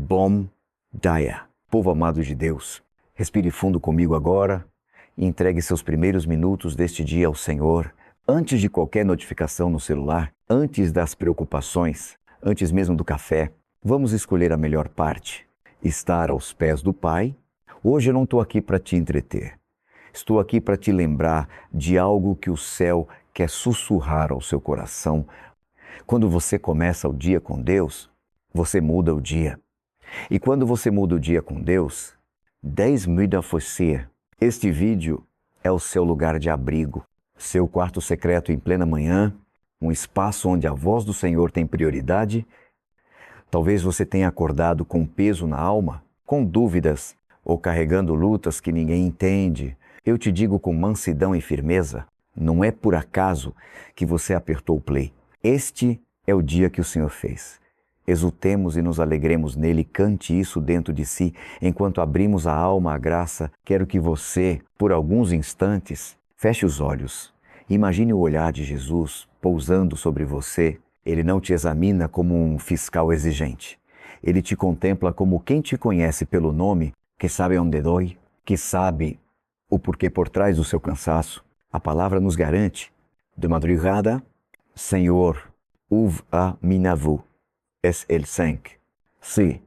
Bom dia. Povo amado de Deus, respire fundo comigo agora e entregue seus primeiros minutos deste dia ao Senhor, antes de qualquer notificação no celular, antes das preocupações, antes mesmo do café. Vamos escolher a melhor parte, estar aos pés do Pai. Hoje eu não estou aqui para te entreter. Estou aqui para te lembrar de algo que o céu quer sussurrar ao seu coração. Quando você começa o dia com Deus, você muda o dia. E quando você muda o dia com Deus, 10 muda você. Este vídeo é o seu lugar de abrigo, seu quarto secreto em plena manhã, um espaço onde a voz do Senhor tem prioridade. Talvez você tenha acordado com peso na alma, com dúvidas ou carregando lutas que ninguém entende. Eu te digo com mansidão e firmeza, não é por acaso que você apertou o play. Este é o dia que o Senhor fez. Exultemos e nos alegremos nele, cante isso dentro de si. Enquanto abrimos a alma à graça, quero que você, por alguns instantes, feche os olhos. Imagine o olhar de Jesus pousando sobre você. Ele não te examina como um fiscal exigente. Ele te contempla como quem te conhece pelo nome, que sabe onde dói, que sabe o porquê por trás do seu cansaço. A palavra nos garante, de madrugada, Senhor, ouve a minha voz. Es el 5. Sim.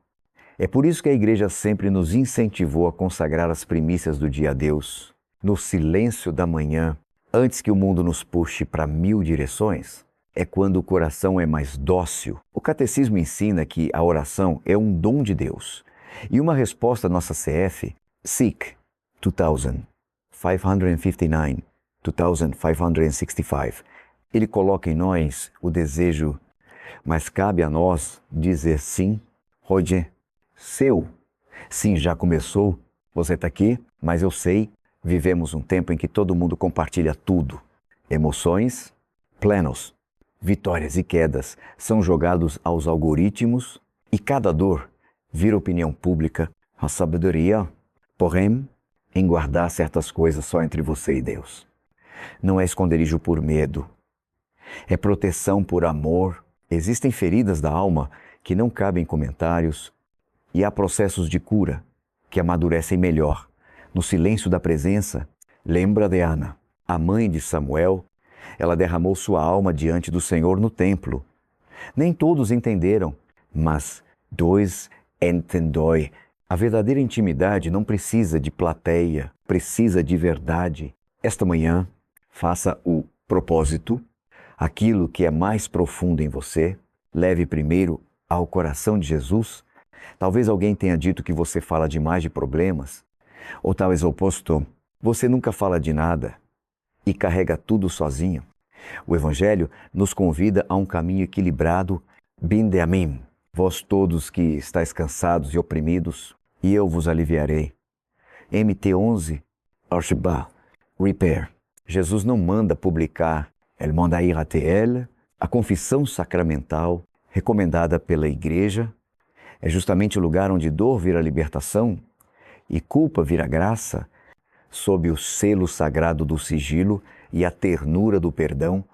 É por isso que a igreja sempre nos incentivou a consagrar as primícias do dia a Deus, no silêncio da manhã, antes que o mundo nos puxe para 1000 direções. É quando o coração é mais dócil. O catecismo ensina que a oração é um dom de Deus. E uma resposta à nossa CF, SIC 2559, 2565, ele coloca em nós o desejo. Mas cabe a nós dizer sim, hoje, seu. Sim, já começou, você está aqui, mas eu sei, vivemos um tempo em que todo mundo compartilha tudo. Emoções, plenos, vitórias e quedas são jogados aos algoritmos e cada dor vira opinião pública. A sabedoria, porém, em guardar certas coisas só entre você e Deus. Não é esconderijo por medo, é proteção por amor. Existem feridas da alma que não cabem comentários e há processos de cura que amadurecem melhor. No silêncio da presença, lembra de Ana, a mãe de Samuel. Ela derramou sua alma diante do Senhor no templo. Nem todos entenderam, mas dois entendoi. A verdadeira intimidade não precisa de plateia, precisa de verdade. Esta manhã, faça o propósito. Aquilo que é mais profundo em você, leve primeiro ao coração de Jesus. Talvez alguém tenha dito que você fala demais de problemas, ou talvez o oposto, você nunca fala de nada e carrega tudo sozinho. O Evangelho nos convida a um caminho equilibrado. Binde a mim, vós todos que estáis cansados e oprimidos, e eu vos aliviarei. MT11, Arshba, Repair. Jesus não manda publicar El manda ir até ele. A confissão sacramental, recomendada pela Igreja, é justamente o lugar onde dor vira libertação e culpa vira graça, sob o selo sagrado do sigilo e a ternura do perdão,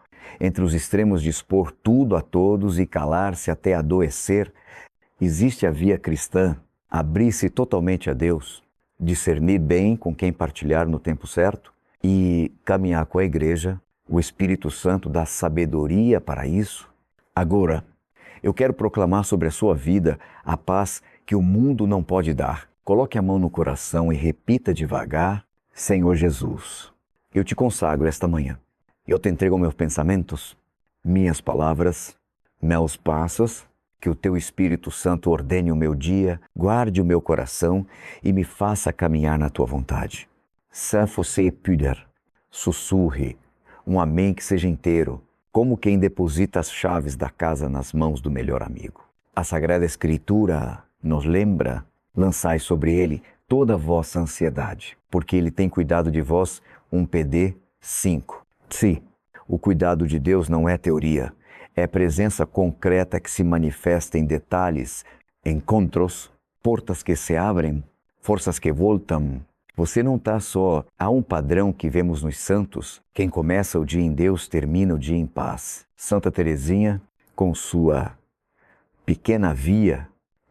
entre os extremos de expor tudo a todos e calar-se até adoecer. Existe a via cristã, abrir-se totalmente a Deus, discernir bem com quem partilhar no tempo certo e caminhar com a Igreja. O Espírito Santo dá sabedoria para isso. Agora, eu quero proclamar sobre a sua vida a paz que o mundo não pode dar. Coloque a mão no coração e repita devagar: Senhor Jesus, eu te consagro esta manhã. Eu te entrego meus pensamentos, minhas palavras, meus passos. Que o teu Espírito Santo ordene o meu dia, guarde o meu coração e me faça caminhar na tua vontade. Sans fausser pudeur, sussurre um amém que seja inteiro, como quem deposita as chaves da casa nas mãos do melhor amigo. A Sagrada Escritura nos lembra: lançai sobre ele toda a vossa ansiedade, porque ele tem cuidado de vós. 1 PD 5. Sim, o cuidado de Deus não é teoria, é presença concreta que se manifesta em detalhes, encontros, portas que se abrem, forças que voltam. Você não está só. Há um padrão que vemos nos santos. Quem começa o dia em Deus, termina o dia em paz. Santa Teresinha, com sua pequena via,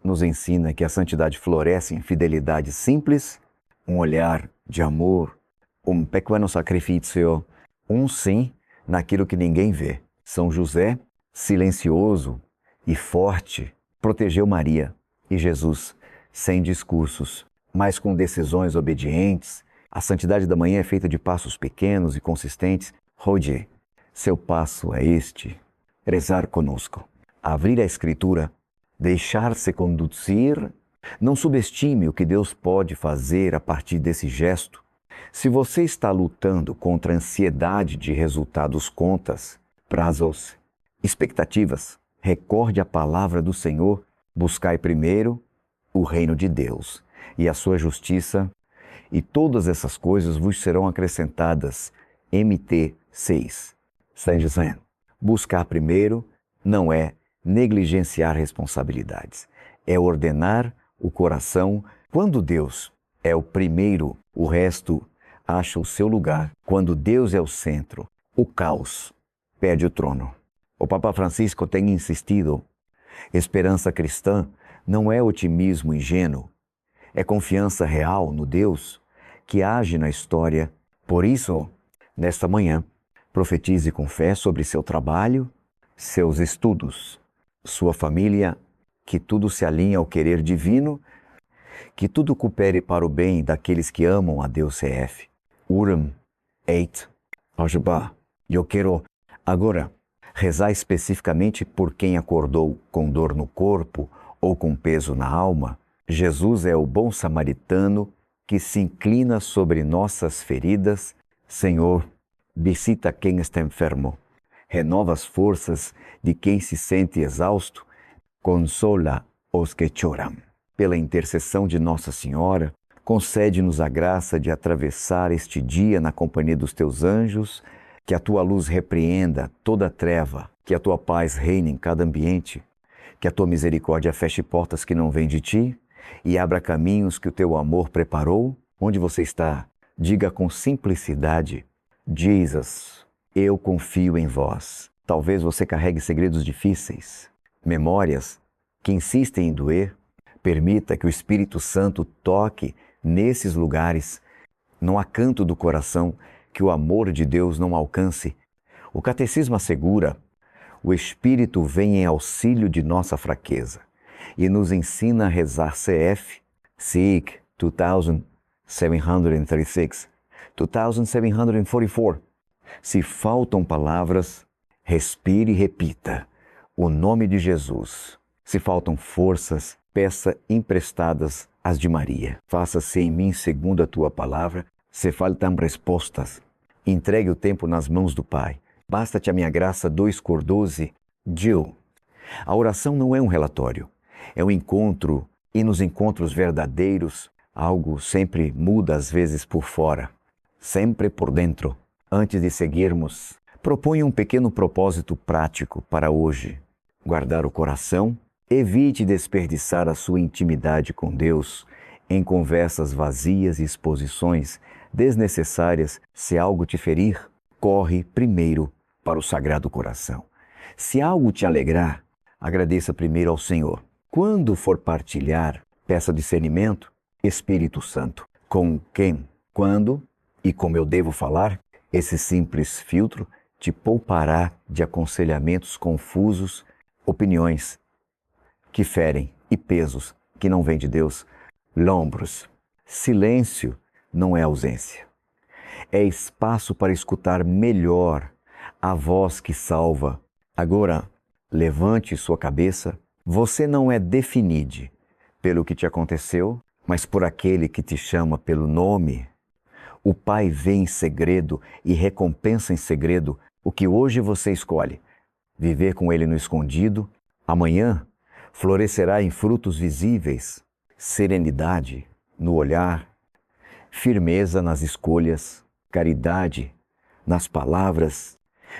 nos ensina que a santidade floresce em fidelidade simples, um olhar de amor, um pequeno sacrifício, um sim naquilo que ninguém vê. São José, silencioso e forte, protegeu Maria e Jesus sem discursos, mas com decisões obedientes. A santidade da manhã é feita de passos pequenos e consistentes. Hoje, seu passo é este: rezar conosco, abrir a Escritura, deixar-se conduzir. Não subestime o que Deus pode fazer a partir desse gesto. Se você está lutando contra a ansiedade de resultados, contas, prazos, expectativas, recorde a palavra do Senhor: buscai primeiro o reino de Deus e a sua justiça, e todas essas coisas vos serão acrescentadas. MT 6. Está dizendo, buscar primeiro não é negligenciar responsabilidades, é ordenar o coração. Quando Deus é o primeiro, o resto acha o seu lugar. Quando Deus é o centro, o caos perde o trono. O Papa Francisco tem insistido: esperança cristã não é otimismo ingênuo, é confiança real no Deus que age na história. Por isso, nesta manhã, profetize com fé sobre seu trabalho, seus estudos, sua família, que tudo se alinhe ao querer divino, que tudo coopere para o bem daqueles que amam a Deus CF. Urim 8, Ajubá. Eu quero agora rezar especificamente por quem acordou com dor no corpo ou com peso na alma. Jesus é o bom samaritano que se inclina sobre nossas feridas. Senhor, visita quem está enfermo, renova as forças de quem se sente exausto, consola os que choram. Pela intercessão de Nossa Senhora, concede-nos a graça de atravessar este dia na companhia dos teus anjos, que a tua luz repreenda toda treva, que a tua paz reine em cada ambiente, que a tua misericórdia feche portas que não vêm de ti e abra caminhos que o teu amor preparou. Onde você está, diga com simplicidade: Jesus, eu confio em vós. Talvez você carregue segredos difíceis, memórias que insistem em doer. Permita que o Espírito Santo toque nesses lugares. Não há canto do coração que o amor de Deus não alcance. O Catecismo assegura: o Espírito vem em auxílio de nossa fraqueza e nos ensina a rezar CF, SIC 2736, 2744. Se faltam palavras, respire e repita o nome de Jesus. Se faltam forças, peça emprestadas as de Maria. Faça-se em mim segundo a tua palavra. Se faltam respostas, entregue o tempo nas mãos do Pai. Basta-te a minha graça. 2:12. Jill. A oração não é um relatório, é um encontro, e nos encontros verdadeiros, algo sempre muda, às vezes por fora, sempre por dentro. Antes de seguirmos, proponha um pequeno propósito prático para hoje: guardar o coração. Evite desperdiçar a sua intimidade com Deus em conversas vazias e exposições desnecessárias. Se algo te ferir, corre primeiro para o Sagrado Coração. Se algo te alegrar, agradeça primeiro ao Senhor. Quando for partilhar, peça discernimento. Espírito Santo, com quem, quando e como eu devo falar? Esse simples filtro te poupará de aconselhamentos confusos, opiniões que ferem e pesos que não vêm de Deus. Lombros. Silêncio não é ausência. É espaço para escutar melhor a voz que salva. Agora, levante sua cabeça. Você não é definido pelo que te aconteceu, mas por aquele que te chama pelo nome. O Pai vê em segredo e recompensa em segredo o que hoje você escolhe. Viver com Ele no escondido, amanhã florescerá em frutos visíveis, serenidade no olhar, firmeza nas escolhas, caridade nas palavras.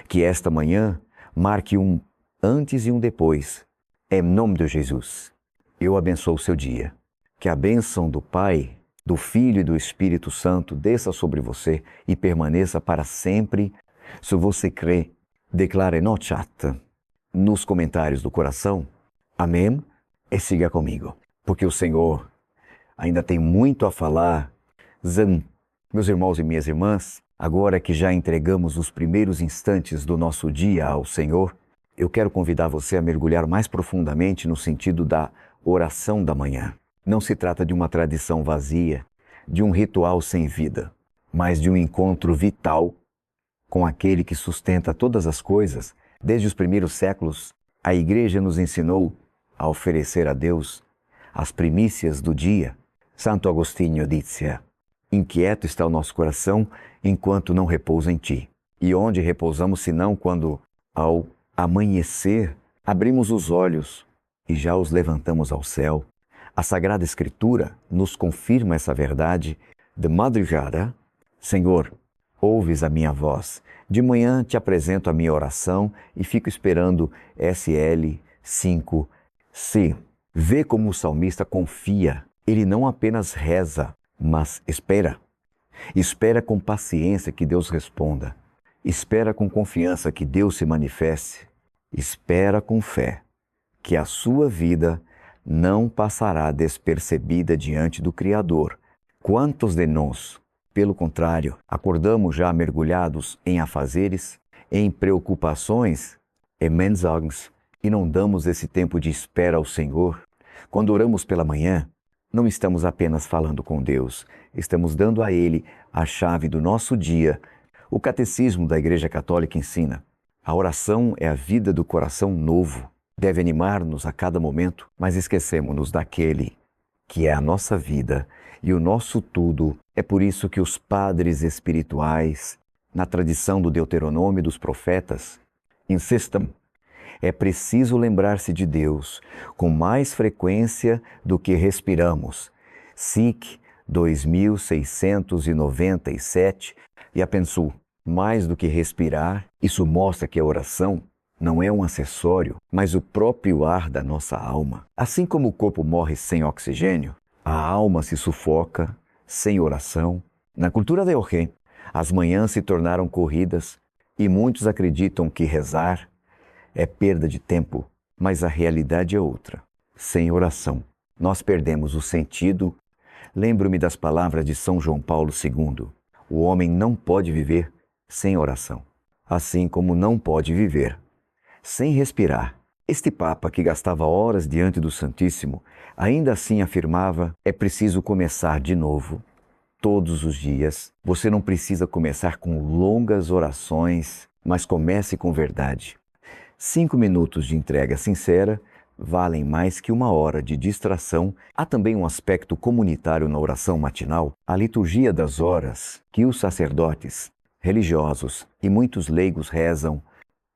Que esta manhã marque um antes e um depois. Em nome de Jesus, eu abençoo o seu dia. Que a bênção do Pai, do Filho e do Espírito Santo desça sobre você e permaneça para sempre. Se você crê, declare no chat, nos comentários do coração. Amém e siga comigo, porque o Senhor ainda tem muito a falar. Meus irmãos e minhas irmãs, agora que já entregamos os primeiros instantes do nosso dia ao Senhor, eu quero convidar você a mergulhar mais profundamente no sentido da oração da manhã. Não se trata de uma tradição vazia, de um ritual sem vida, mas de um encontro vital com aquele que sustenta todas as coisas. Desde os primeiros séculos, a Igreja nos ensinou a oferecer a Deus as primícias do dia. Santo Agostinho dizia: inquieto está o nosso coração enquanto não repousa em ti. E onde repousamos senão quando, ao amanhecer, abrimos os olhos e já os levantamos ao céu? A Sagrada Escritura nos confirma essa verdade. De madrugada, Senhor, ouves a minha voz. De manhã te apresento a minha oração e fico esperando SL 5C. Vê como o salmista confia. Ele não apenas reza, mas espera. Espera com paciência que Deus responda. Espera com confiança que Deus se manifeste. Espera com fé que a sua vida não passará despercebida diante do Criador. Quantos de nós, pelo contrário, acordamos já mergulhados em afazeres, em preocupações, e não damos esse tempo de espera ao Senhor? Quando oramos pela manhã, não estamos apenas falando com Deus, estamos dando a Ele a chave do nosso dia. O Catecismo da Igreja Católica ensina: a oração é a vida do coração novo. Deve animar-nos a cada momento, mas esquecemos-nos daquele que é a nossa vida e o nosso tudo. É por isso que os padres espirituais, na tradição do Deuteronômio e dos profetas, insistem: é preciso lembrar-se de Deus com mais frequência do que respiramos. SIC 2697 e a pensou: mais do que respirar. Isso mostra que a oração não é um acessório, mas o próprio ar da nossa alma. Assim como o corpo morre sem oxigênio, a alma se sufoca sem oração. Na cultura de Orgé, as manhãs se tornaram corridas e muitos acreditam que rezar é perda de tempo, mas a realidade é outra. Sem oração, nós perdemos o sentido. Lembro-me das palavras de São João Paulo II. O homem não pode viver sem oração, assim como não pode viver sem respirar. Este Papa, que gastava horas diante do Santíssimo, ainda assim afirmava: é preciso começar de novo, todos os dias. Você não precisa começar com longas orações, mas comece com verdade. 5 minutos de entrega sincera valem mais que 1 hora de distração. Há também um aspecto comunitário na oração matinal. A liturgia das horas que os sacerdotes, religiosos e muitos leigos rezam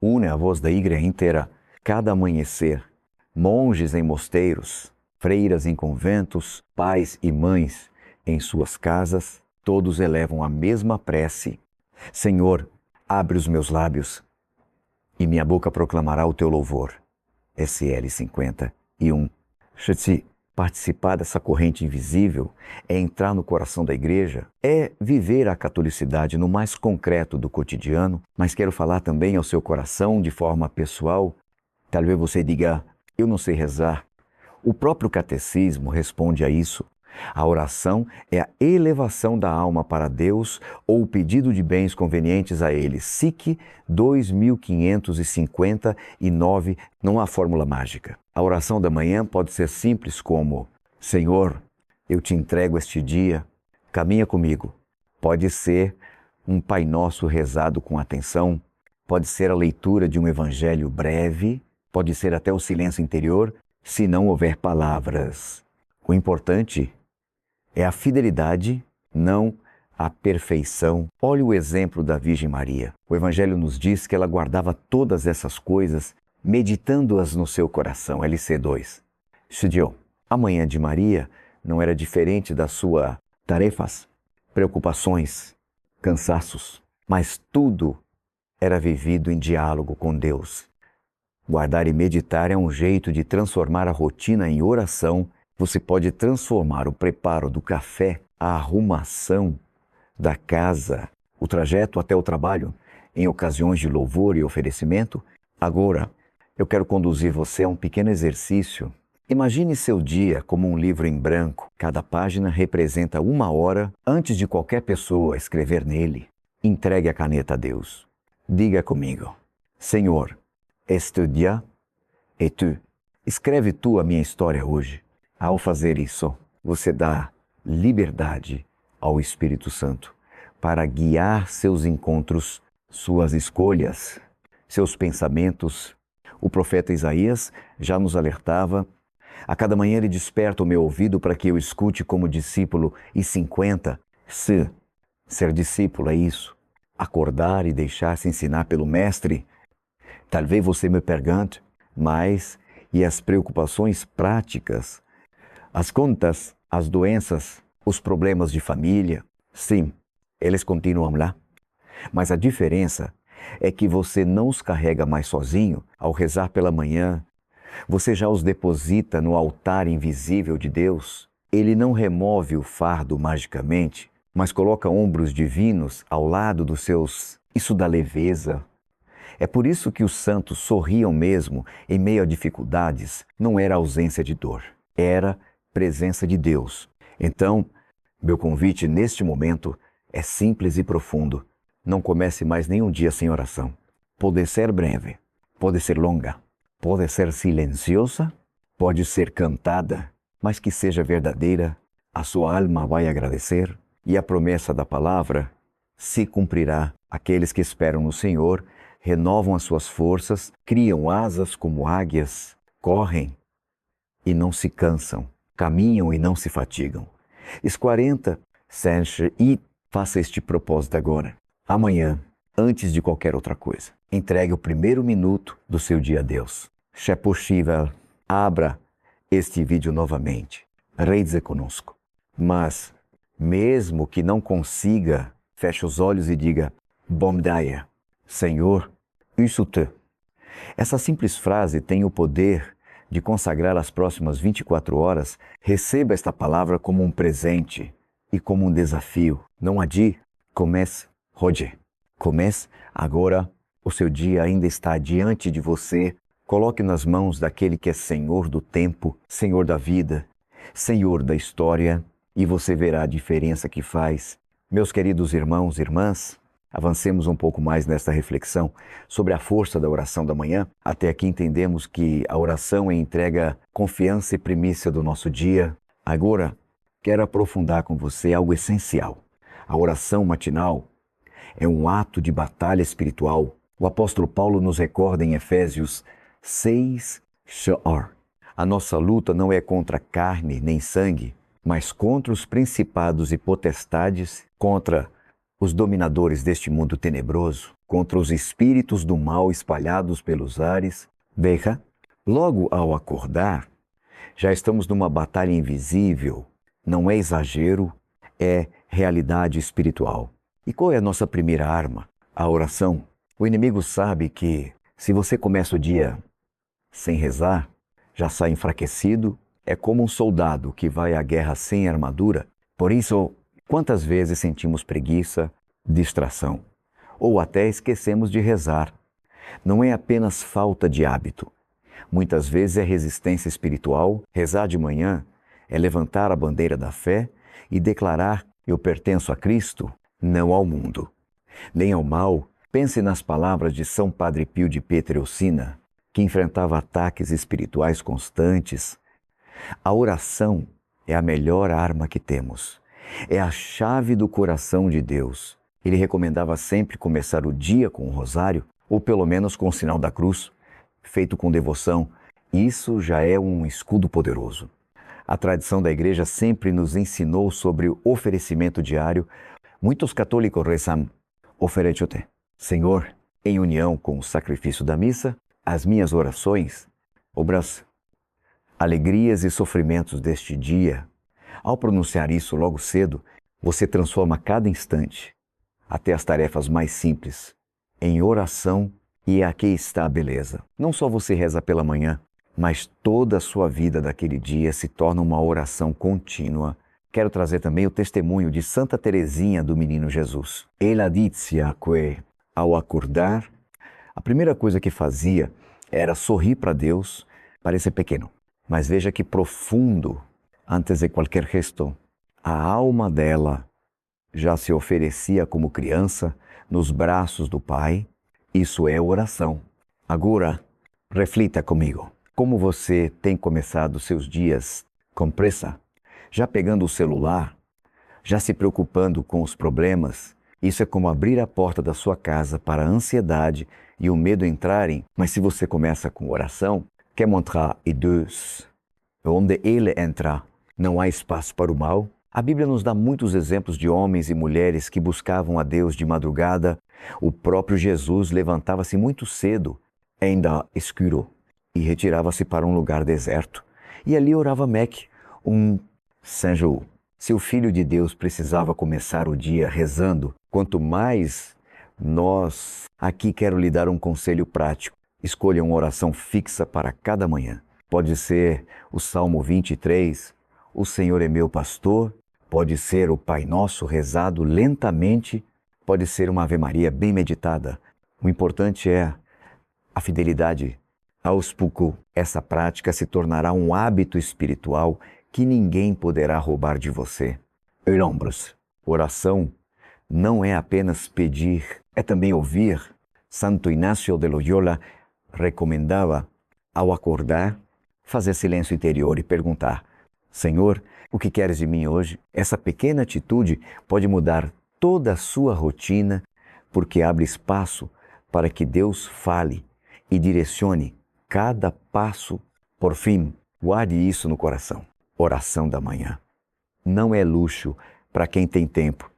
une a voz da igreja inteira. Cada amanhecer, monges em mosteiros, freiras em conventos, pais e mães em suas casas, todos elevam a mesma prece: Senhor, abre os meus lábios e minha boca proclamará o teu louvor. SL 51. Participar dessa corrente invisível é entrar no coração da igreja, é viver a catolicidade no mais concreto do cotidiano, mas quero falar também ao seu coração de forma pessoal. Talvez você diga: eu não sei rezar. O próprio catecismo responde a isso. A oração é a elevação da alma para Deus ou o pedido de bens convenientes a Ele. SIC 2559, não há fórmula mágica. A oração da manhã pode ser simples como: Senhor, eu te entrego este dia, caminha comigo. Pode ser um Pai Nosso rezado com atenção, pode ser a leitura de um evangelho breve, pode ser até o silêncio interior, se não houver palavras. O importante é a fidelidade, não a perfeição. Olhe o exemplo da Virgem Maria. O Evangelho nos diz que ela guardava todas essas coisas, meditando-as no seu coração. LC2. Estudiou. A manhã de Maria não era diferente das suas tarefas, preocupações, cansaços, mas tudo era vivido em diálogo com Deus. Guardar e meditar é um jeito de transformar a rotina em oração. Você pode transformar o preparo do café, a arrumação da casa, o trajeto até o trabalho, em ocasiões de louvor e oferecimento. Agora, eu quero conduzir você a um pequeno exercício Imagine seu dia como um livro em branco. Cada página representa 1 hora antes de qualquer pessoa escrever nele. Entregue a caneta a Deus. Diga comigo: Senhor, este dia é tu. Escreve tu a minha história hoje. Ao fazer isso, você dá liberdade ao Espírito Santo para guiar seus encontros, suas escolhas, seus pensamentos. O profeta Isaías já nos alertava: a cada manhã ele desperta o meu ouvido para que eu escute como discípulo. E 50, ser discípulo é isso, acordar e deixar-se ensinar pelo Mestre. Talvez você me pergunte, mas e as preocupações práticas? As contas, as doenças, os problemas de família? Sim, eles continuam lá. Mas a diferença é que você não os carrega mais sozinho ao rezar pela manhã. Você já os deposita no altar invisível de Deus. Ele não remove o fardo magicamente, mas coloca ombros divinos ao lado dos seus. Isso dá leveza. É por isso que os santos sorriam mesmo em meio a dificuldades. Não era ausência de dor, era presença de Deus. Então, meu convite neste momento é simples e profundo. Não comece mais nenhum dia sem oração. Pode ser breve, pode ser longa, pode ser silenciosa, pode ser cantada, mas que seja verdadeira. A sua alma vai agradecer e a promessa da palavra se cumprirá. Aqueles que esperam no Senhor renovam as suas forças, criam asas como águias, correm e não se cansam, caminham e não se fatigam. Esquarenta, Senche, e faça este propósito agora. Amanhã, antes de qualquer outra coisa, entregue o primeiro minuto do seu dia a Deus. Se é possível, abra este vídeo novamente. Reze conosco. Mas, mesmo que não consiga, feche os olhos e diga: Bom dia, Senhor, isso te. Essa simples frase tem o poder de consagrar as próximas 24 horas. Receba esta palavra como um presente e como um desafio. Não adie. Comece hoje. Comece agora. O seu dia ainda está diante de você. Coloque nas mãos daquele que é Senhor do tempo, Senhor da vida, Senhor da história, e você verá a diferença que faz. Meus queridos irmãos e irmãs, avancemos um pouco mais nesta reflexão sobre a força da oração da manhã. Até aqui entendemos que a oração é entrega, confiança e primícia do nosso dia. Agora, quero aprofundar com você algo essencial. A oração matinal é um ato de batalha espiritual. O apóstolo Paulo nos recorda em Efésios 6, a nossa luta não é contra carne nem sangue, mas contra os principados e potestades, contra os dominadores deste mundo tenebroso, contra os espíritos do mal espalhados pelos ares. Veja, logo ao acordar, já estamos numa batalha invisível. Não é exagero, é realidade espiritual. E qual é a nossa primeira arma? A oração. O inimigo sabe que se você começa o dia sem rezar, já sai enfraquecido. É como um soldado que vai à guerra sem armadura. Por isso, quantas vezes sentimos preguiça, distração, ou até esquecemos de rezar? Não é apenas falta de hábito. Muitas vezes é resistência espiritual. Rezar de manhã é levantar a bandeira da fé e declarar: eu pertenço a Cristo, não ao mundo, nem ao mal. Pense nas palavras de São Padre Pio de Pietrelcina, que enfrentava ataques espirituais constantes. A oração é a melhor arma que temos. É a chave do coração de Deus. Ele recomendava sempre começar o dia com o rosário, ou pelo menos com o sinal da cruz, feito com devoção. Isso já é um escudo poderoso. A tradição da Igreja sempre nos ensinou sobre o oferecimento diário. Muitos católicos rezam: ofereço-te, Senhor, em união com o sacrifício da missa, as minhas orações, obras, alegrias e sofrimentos deste dia. Ao pronunciar isso logo cedo, você transforma cada instante, até as tarefas mais simples, em oração, e aqui está a beleza. Não só você reza pela manhã, mas toda a sua vida daquele dia se torna uma oração contínua. Quero trazer também o testemunho de Santa Teresinha do Menino Jesus. Ela dizia que, ao acordar, a primeira coisa que fazia era sorrir para Deus, parecer pequeno. Mas veja que profundo, antes de qualquer gesto, a alma dela já se oferecia como criança nos braços do Pai. Isso é oração. Agora, reflita comigo. Como você tem começado seus dias com pressa? Já pegando o celular? Já se preocupando com os problemas? Isso é como abrir a porta da sua casa para a ansiedade e o medo entrarem. Mas se você começa com oração, quer mostrar e Deus, onde Ele entra, não há espaço para o mal. A Bíblia nos dá muitos exemplos de homens e mulheres que buscavam a Deus de madrugada. O próprio Jesus levantava-se muito cedo, ainda escuro, e retirava-se para um lugar deserto. E ali orava Meque, um Senhor. Se o Filho de Deus precisava começar o dia rezando, quanto mais nós. Aqui quero lhe dar um conselho prático. Escolha uma oração fixa para cada manhã. Pode ser o Salmo 23, o Senhor é meu pastor. Pode ser o Pai Nosso rezado lentamente. Pode ser uma Ave Maria bem meditada. O importante é a fidelidade. Aos poucos, essa prática se tornará um hábito espiritual que ninguém poderá roubar de você. Ombros. Oração não é apenas pedir, é também ouvir. Santo Inácio de Loyola recomendava, ao acordar, fazer silêncio interior e perguntar: Senhor, o que queres de mim hoje? Essa pequena atitude pode mudar toda a sua rotina, porque abre espaço para que Deus fale e direcione cada passo. Por fim, guarde isso no coração. Oração da manhã. Não é luxo para quem tem tempo.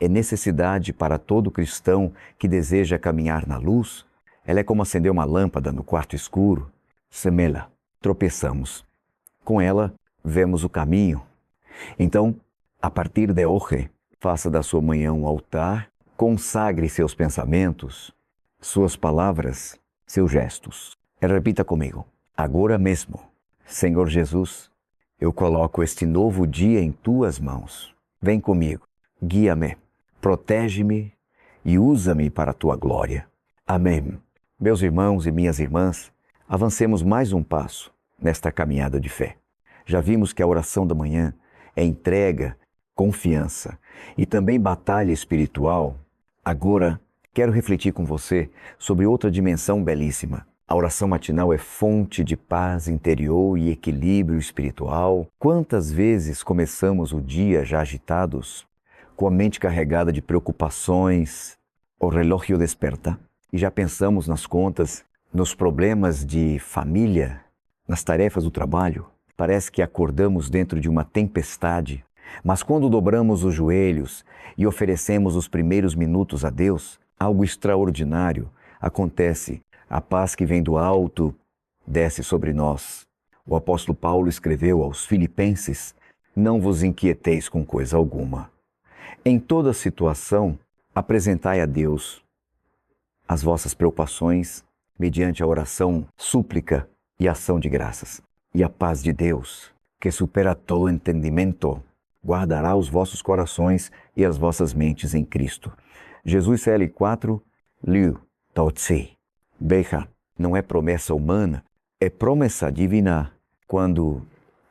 É necessidade para todo cristão que deseja caminhar na luz. Ela é como acender uma lâmpada no quarto escuro. Semela, tropeçamos. Com ela, vemos o caminho. Então, a partir de hoje, faça da sua manhã um altar, consagre seus pensamentos, suas palavras, seus gestos. E repita comigo: agora mesmo, Senhor Jesus, eu coloco este novo dia em tuas mãos. Vem comigo, guia-me, protege-me e usa-me para a tua glória. Amém. Meus irmãos e minhas irmãs, avancemos mais um passo nesta caminhada de fé. Já vimos que a oração da manhã é entrega, confiança e também batalha espiritual. Agora, quero refletir com você sobre outra dimensão belíssima. A oração matinal é fonte de paz interior e equilíbrio espiritual. Quantas vezes começamos o dia já agitados, com a mente carregada de preocupações, o relógio desperta e já pensamos nas contas, nos problemas de família, nas tarefas do trabalho. Parece que acordamos dentro de uma tempestade, mas quando dobramos os joelhos e oferecemos os primeiros minutos a Deus, algo extraordinário acontece. A paz que vem do alto desce sobre nós. O apóstolo Paulo escreveu aos Filipenses: não vos inquieteis com coisa alguma. Em toda situação, apresentai a Deus as vossas preocupações mediante a oração, súplica e ação de graças. E a paz de Deus, que supera todo entendimento, guardará os vossos corações e as vossas mentes em Cristo. Jesus CL4, Liu Tao Tse. Veja, não é promessa humana, é promessa divina. Quando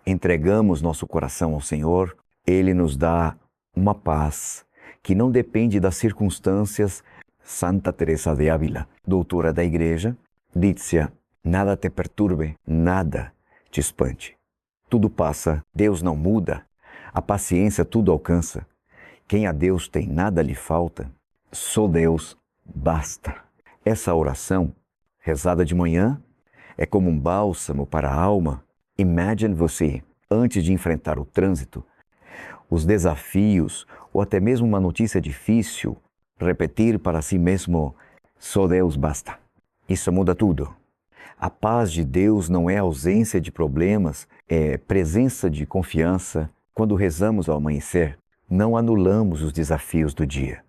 entregamos nosso coração ao Senhor, Ele nos dá uma paz que não depende das circunstâncias. Santa Teresa de Ávila, doutora da Igreja, dizia: nada te perturbe, nada te espante. Tudo passa, Deus não muda, a paciência tudo alcança. Quem a Deus tem, nada lhe falta, só Deus basta. Essa oração, rezada de manhã, é como um bálsamo para a alma. Imagine você, antes de enfrentar o trânsito, os desafios ou até mesmo uma notícia difícil, repetir para si mesmo: só Deus basta. Isso muda tudo. A paz de Deus não é ausência de problemas, é presença de confiança. Quando rezamos ao amanhecer, não anulamos os desafios do dia,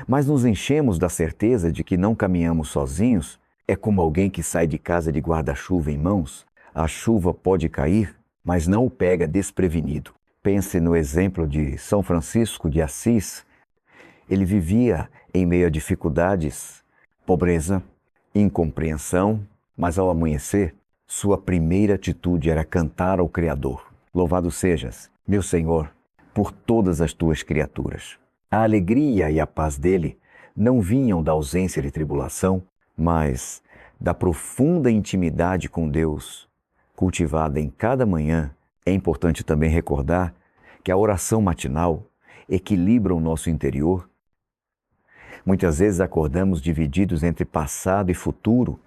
mas nos enchemos da certeza de que não caminhamos sozinhos. É como alguém que sai de casa de guarda-chuva em mãos. A chuva pode cair, mas não o pega desprevenido. Pense no exemplo de São Francisco de Assis. Ele vivia em meio a dificuldades, pobreza, incompreensão, mas ao amanhecer, sua primeira atitude era cantar ao Criador. Louvado sejas, meu Senhor, por todas as tuas criaturas. A alegria e a paz dele não vinham da ausência de tribulação, mas da profunda intimidade com Deus, cultivada em cada manhã. É importante também recordar que a oração matinal equilibra o nosso interior. Muitas vezes acordamos divididos entre passado e futuro,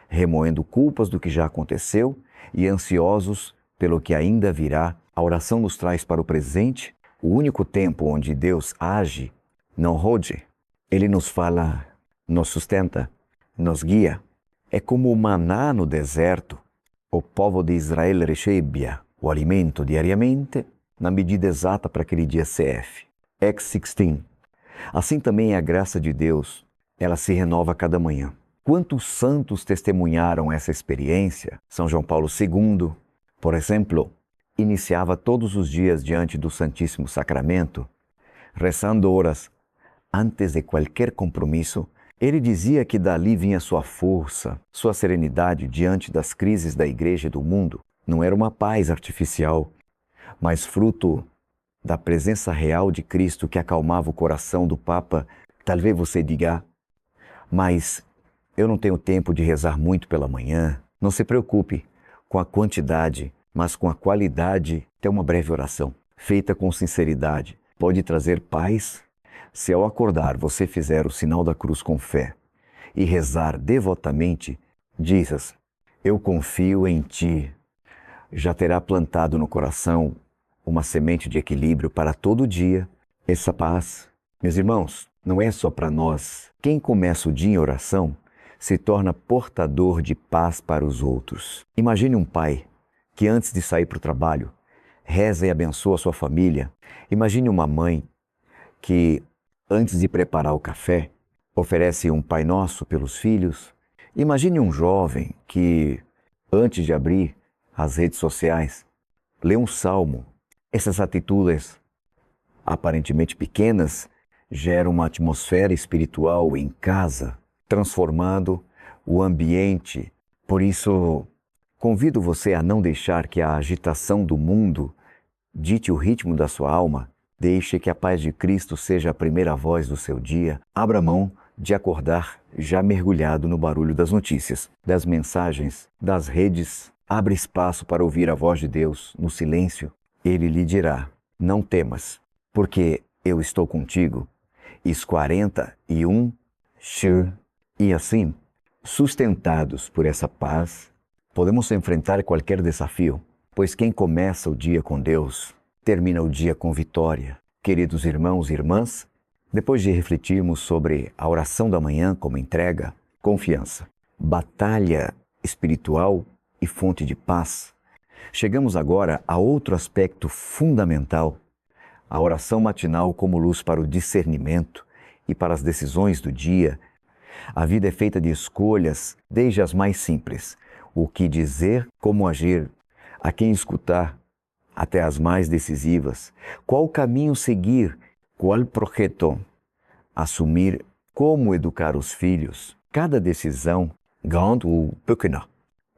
remoendo culpas do que já aconteceu e ansiosos pelo que ainda virá. A oração nos traz para o presente, o único tempo onde Deus age, não rode. Ele nos fala, nos sustenta, nos guia. É como o maná no deserto. O povo de Israel recebia o alimento diariamente na medida exata para aquele dia CF. X16. Assim também é a graça de Deus, ela se renova a cada manhã. Quantos santos testemunharam essa experiência? São João Paulo II, por exemplo, iniciava todos os dias diante do Santíssimo Sacramento, rezando horas antes de qualquer compromisso. Ele dizia que dali vinha sua força, sua serenidade diante das crises da igreja e do mundo. Não era uma paz artificial, mas fruto da presença real de Cristo que acalmava o coração do Papa. Talvez você diga, mas eu não tenho tempo de rezar muito pela manhã. Não se preocupe com a quantidade, mas com a qualidade. Até uma breve oração, feita com sinceridade, pode trazer paz. Se ao acordar você fizer o sinal da cruz com fé e rezar devotamente, dizes, eu confio em ti, já terá plantado no coração uma semente de equilíbrio para todo dia. Essa paz, meus irmãos, não é só para nós. Quem começa o dia em oração se torna portador de paz para os outros. Imagine um pai que antes de sair para o trabalho, reza e abençoa a sua família. Imagine uma mãe que antes de preparar o café, oferece um Pai Nosso pelos filhos. Imagine um jovem que, antes de abrir as redes sociais, lê um salmo. Essas atitudes, aparentemente pequenas, geram uma atmosfera espiritual em casa, transformando o ambiente. Por isso, convido você a não deixar que a agitação do mundo dite o ritmo da sua alma. Deixe que a paz de Cristo seja a primeira voz do seu dia. Abra mão de acordar já mergulhado no barulho das notícias, das mensagens, das redes. Abra espaço para ouvir a voz de Deus no silêncio. Ele lhe dirá, não temas, porque eu estou contigo. Is 41, E assim, sustentados por essa paz, podemos enfrentar qualquer desafio, pois quem começa o dia com Deus, termina o dia com vitória. Queridos irmãos e irmãs, depois de refletirmos sobre a oração da manhã como entrega, confiança, batalha espiritual e fonte de paz, chegamos agora a outro aspecto fundamental, a oração matinal como luz para o discernimento e para as decisões do dia. A vida é feita de escolhas, desde as mais simples, o que dizer, como agir, a quem escutar, até as mais decisivas, qual caminho seguir, qual projeto assumir, como educar os filhos. Cada decisão, grande ou pequena,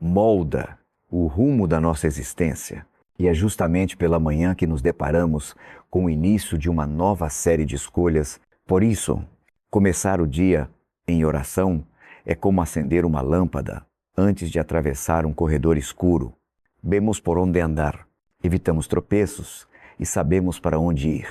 molda o rumo da nossa existência. E é justamente pela manhã que nos deparamos com o início de uma nova série de escolhas. Por isso, começar o dia em oração é como acender uma lâmpada antes de atravessar um corredor escuro. Vemos por onde andar, evitamos tropeços e sabemos para onde ir.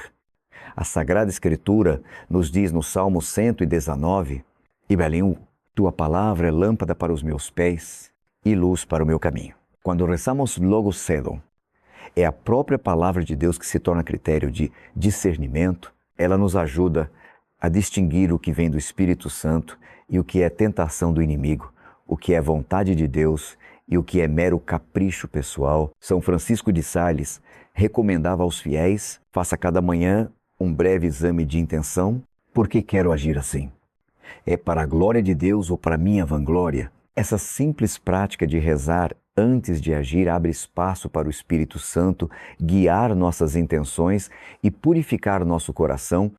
A Sagrada Escritura nos diz no Salmo 119, Ibelinho, tua palavra é lâmpada para os meus pés e luz para o meu caminho. Quando rezamos logo cedo, é a própria palavra de Deus que se torna critério de discernimento. Ela nos ajuda a distinguir o que vem do Espírito Santo e o que é tentação do inimigo, o que é vontade de Deus e o que é mero capricho pessoal. São Francisco de Sales recomendava aos fiéis, faça cada manhã um breve exame de intenção. Por que quero agir assim? É para a glória de Deus ou para minha vanglória? Essa simples prática de rezar antes de agir abre espaço para o Espírito Santo guiar nossas intenções e purificar nosso coração.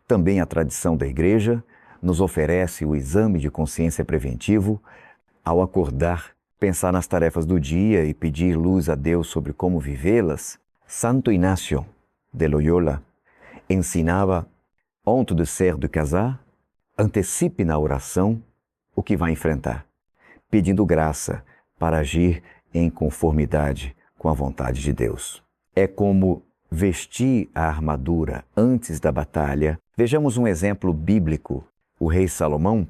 Também a tradição da Igreja nos oferece o exame de consciência preventivo. Ao acordar, pensar nas tarefas do dia e pedir luz a Deus sobre como vivê-las, Santo Inácio de Loyola ensinava, antes de ser de casar, antecipe na oração o que vai enfrentar, pedindo graça para agir em conformidade com a vontade de Deus. É como vestir a armadura antes da batalha. Vejamos um exemplo bíblico. O rei Salomão,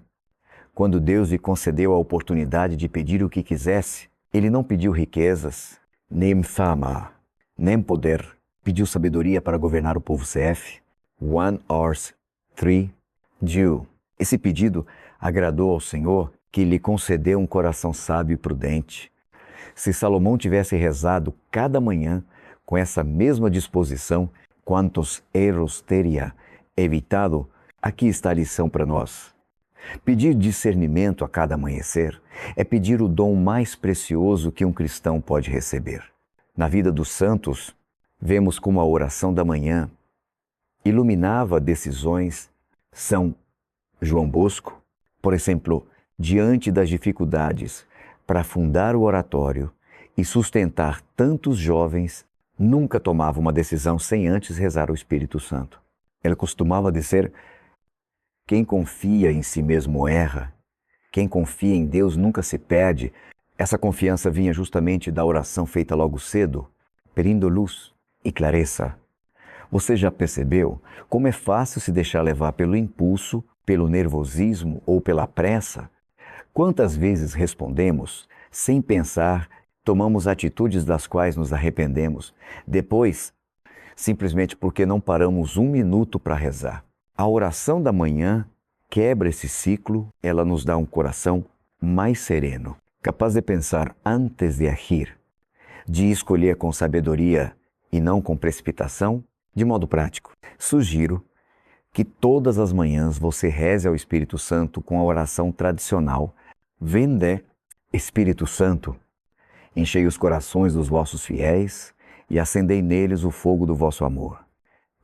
quando Deus lhe concedeu a oportunidade de pedir o que quisesse, ele não pediu riquezas, nem fama, nem poder. Pediu sabedoria para governar o povo CF. 1 horse, 3 Jew. Esse pedido agradou ao Senhor, que lhe concedeu um coração sábio e prudente. Se Salomão tivesse rezado cada manhã com essa mesma disposição, quantos erros teria evitado? Aqui está a lição para nós. Pedir discernimento a cada amanhecer é pedir o dom mais precioso que um cristão pode receber. Na vida dos santos, vemos como a oração da manhã iluminava decisões. São João Bosco, por exemplo, diante das dificuldades para fundar o oratório e sustentar tantos jovens, nunca tomava uma decisão sem antes rezar ao Espírito Santo. Ele costumava dizer: quem confia em si mesmo erra, quem confia em Deus nunca se perde. Essa confiança vinha justamente da oração feita logo cedo, pedindo luz e clareza. Você já percebeu como é fácil se deixar levar pelo impulso, pelo nervosismo ou pela pressa? Quantas vezes respondemos sem pensar, tomamos atitudes das quais nos arrependemos, depois, simplesmente porque não paramos um minuto para rezar? A oração da manhã quebra esse ciclo, ela nos dá um coração mais sereno, capaz de pensar antes de agir, de escolher com sabedoria e não com precipitação. De modo prático, sugiro que todas as manhãs você reze ao Espírito Santo com a oração tradicional: Vinde, Espírito Santo, enchei os corações dos vossos fiéis e acendei neles o fogo do vosso amor.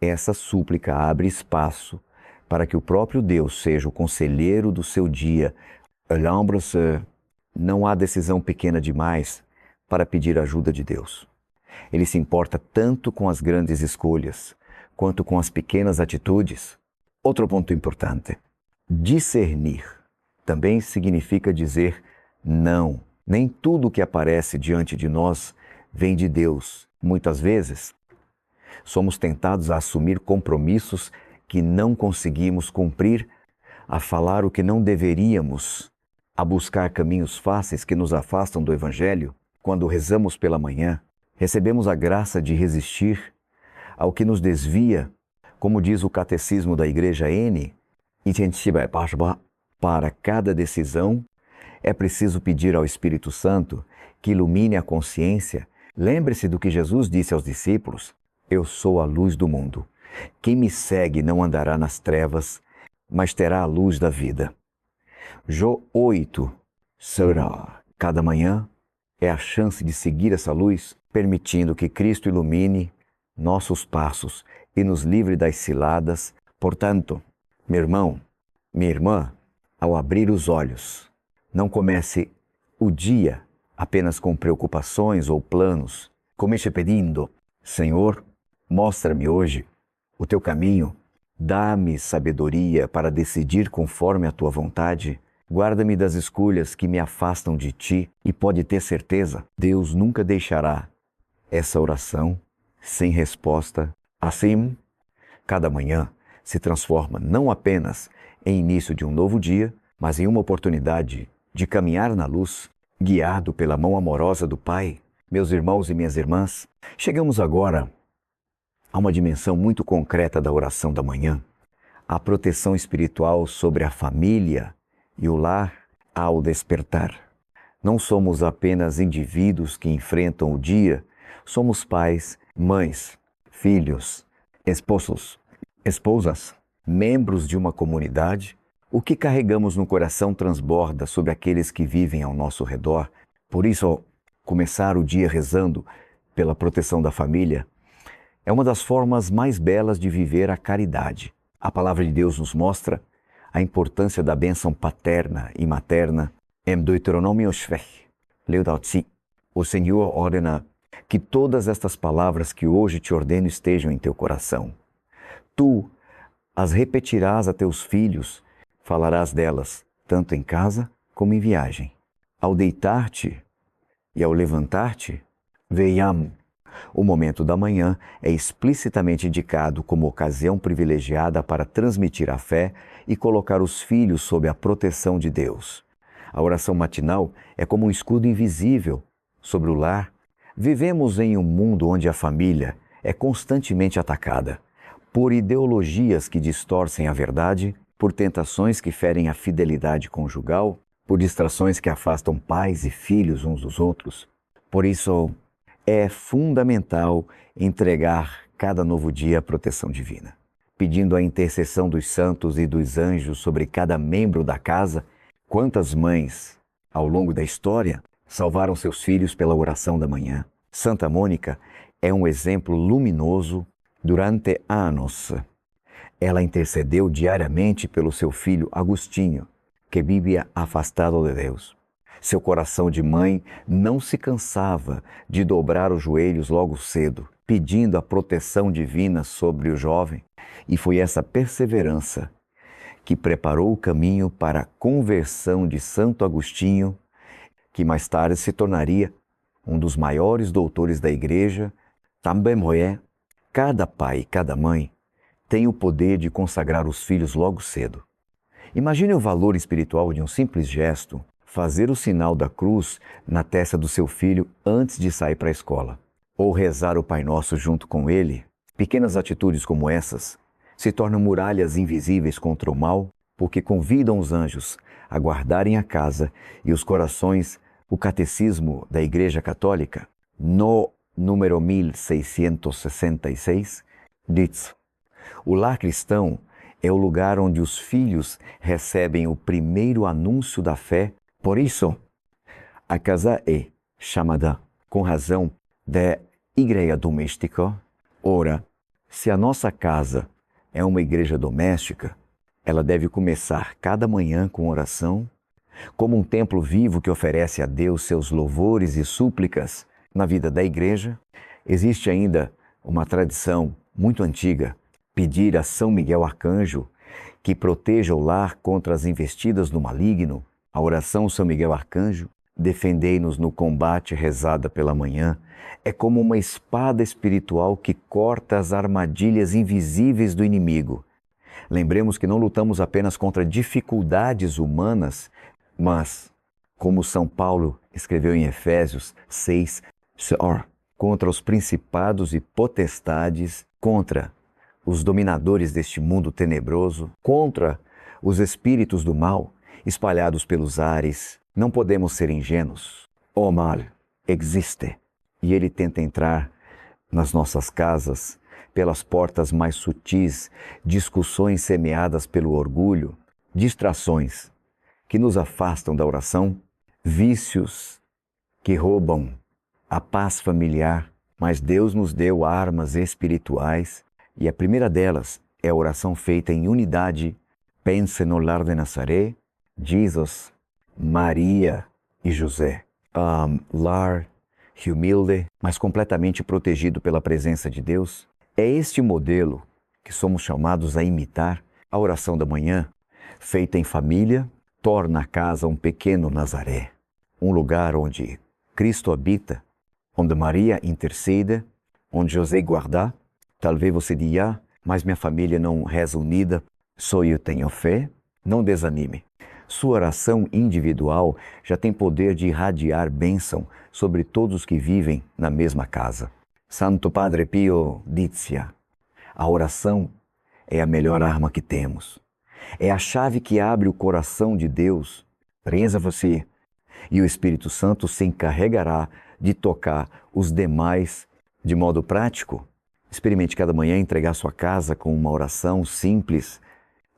Essa súplica abre espaço para que o próprio Deus seja o conselheiro do seu dia. Lembre-se, não há decisão pequena demais para pedir ajuda de Deus. Ele se importa tanto com as grandes escolhas, quanto com as pequenas atitudes. Outro ponto importante: discernir também significa dizer não. Nem tudo que aparece diante de nós vem de Deus. Muitas vezes, somos tentados a assumir compromissos que não conseguimos cumprir, a falar o que não deveríamos, a buscar caminhos fáceis que nos afastam do Evangelho. Quando rezamos pela manhã, recebemos a graça de resistir ao que nos desvia, como diz o Catecismo da Igreja N, para cada decisão é preciso pedir ao Espírito Santo que ilumine a consciência. Lembre-se do que Jesus disse aos discípulos: eu sou a luz do mundo. Quem me segue não andará nas trevas, mas terá a luz da vida. Jó 8 será. Cada manhã é a chance de seguir essa luz, permitindo que Cristo ilumine nossos passos e nos livre das ciladas. Portanto, meu irmão, minha irmã, ao abrir os olhos, não comece o dia apenas com preocupações ou planos. Comece pedindo: Senhor, mostra-me hoje o teu caminho, dá-me sabedoria para decidir conforme a tua vontade. Guarda-me das escolhas que me afastam de ti, e pode ter certeza, Deus nunca deixará essa oração sem resposta. Assim, cada manhã se transforma não apenas em início de um novo dia, mas em uma oportunidade de caminhar na luz, guiado pela mão amorosa do Pai. Meus irmãos e minhas irmãs, chegamos agora a uma dimensão muito concreta da oração da manhã, a proteção espiritual sobre a família e o lar ao despertar. Não somos apenas indivíduos que enfrentam o dia, somos pais, mães, filhos, esposos, esposas, membros de uma comunidade. O que carregamos no coração transborda sobre aqueles que vivem ao nosso redor. Por isso, começar o dia rezando pela proteção da família é uma das formas mais belas de viver a caridade. A palavra de Deus nos mostra a importância da bênção paterna e materna em Deuteronômio 6, Leudauti. O Senhor ordena que todas estas palavras que hoje te ordeno estejam em teu coração. Tu as repetirás a teus filhos, falarás delas, tanto em casa como em viagem. Ao deitar-te e ao levantar-te, veiam. O momento da manhã é explicitamente indicado como ocasião privilegiada para transmitir a fé e colocar os filhos sob a proteção de Deus. A oração matinal é como um escudo invisível sobre o lar. Vivemos em um mundo onde a família é constantemente atacada por ideologias que distorcem a verdade, por tentações que ferem a fidelidade conjugal, por distrações que afastam pais e filhos uns dos outros. Por isso, é fundamental entregar cada novo dia à proteção divina, pedindo a intercessão dos santos e dos anjos sobre cada membro da casa. Quantas mães, ao longo da história, salvaram seus filhos pela oração da manhã? Santa Mônica é um exemplo luminoso. Durante anos, ela intercedeu diariamente pelo seu filho Agostinho, que vivia afastado de Deus. Seu coração de mãe não se cansava de dobrar os joelhos logo cedo, pedindo a proteção divina sobre o jovem, e foi essa perseverança que preparou o caminho para a conversão de Santo Agostinho, que mais tarde se tornaria um dos maiores doutores da Igreja. Também mulher, cada pai e cada mãe tem o poder de consagrar os filhos logo cedo. Imagine o valor espiritual de um simples gesto, fazer o sinal da cruz na testa do seu filho antes de sair para a escola, ou rezar o Pai Nosso junto com ele. Pequenas atitudes como essas se tornam muralhas invisíveis contra o mal, porque convidam os anjos a guardarem a casa e os corações. O Catecismo da Igreja Católica, no número 1666, diz: o lar cristão é o lugar onde os filhos recebem o primeiro anúncio da fé. Por isso, a casa é chamada, com razão, de igreja doméstica. Ora, se a nossa casa é uma igreja doméstica, ela deve começar cada manhã com oração, como um templo vivo que oferece a Deus seus louvores e súplicas. Na vida da igreja, existe ainda uma tradição muito antiga, pedir a São Miguel Arcanjo que proteja o lar contra as investidas do maligno. A oração São Miguel Arcanjo, defendei-nos no combate, rezada pela manhã, é como uma espada espiritual que corta as armadilhas invisíveis do inimigo. Lembremos que não lutamos apenas contra dificuldades humanas, mas, como São Paulo escreveu em Efésios 6, contra os principados e potestades, contra os dominadores deste mundo tenebroso, contra os espíritos do mal espalhados pelos ares. Não podemos ser ingênuos. O mal existe e ele tenta entrar nas nossas casas pelas portas mais sutis, discussões semeadas pelo orgulho, distrações que nos afastam da oração, vícios que roubam a paz familiar, mas Deus nos deu armas espirituais e a primeira delas é a oração feita em unidade. Pense no lar de Nazaré, Jesus, Maria e José. Lar humilde, mas completamente protegido pela presença de Deus. É este modelo que somos chamados a imitar. A oração da manhã, feita em família, torna a casa um pequeno Nazaré, um lugar onde Cristo habita, onde Maria intercede, onde José guarda. Talvez você diga: mas minha família não reza unida, só eu tenho fé. Não desanime. Sua oração individual já tem poder de irradiar bênção sobre todos que vivem na mesma casa. Santo Padre Pio dizia: a oração é a melhor arma que temos. É a chave que abre o coração de Deus. Reza você, e o Espírito Santo se encarregará de tocar os demais de modo prático. Experimente cada manhã entregar sua casa com uma oração simples.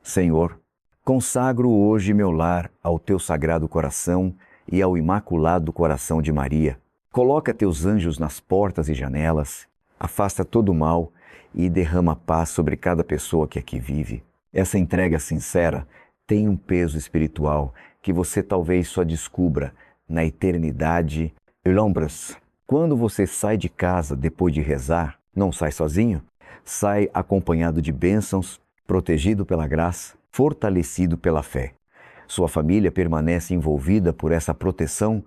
Senhor, consagro hoje meu lar ao teu sagrado coração e ao imaculado coração de Maria. Coloca teus anjos nas portas e janelas, afasta todo o mal e derrama paz sobre cada pessoa que aqui vive. Essa entrega sincera tem um peso espiritual que você talvez só descubra na eternidade. Lombras. Quando você sai de casa depois de rezar, não sai sozinho, sai acompanhado de bênçãos, protegido pela graça, fortalecido pela fé. Sua família permanece envolvida por essa proteção,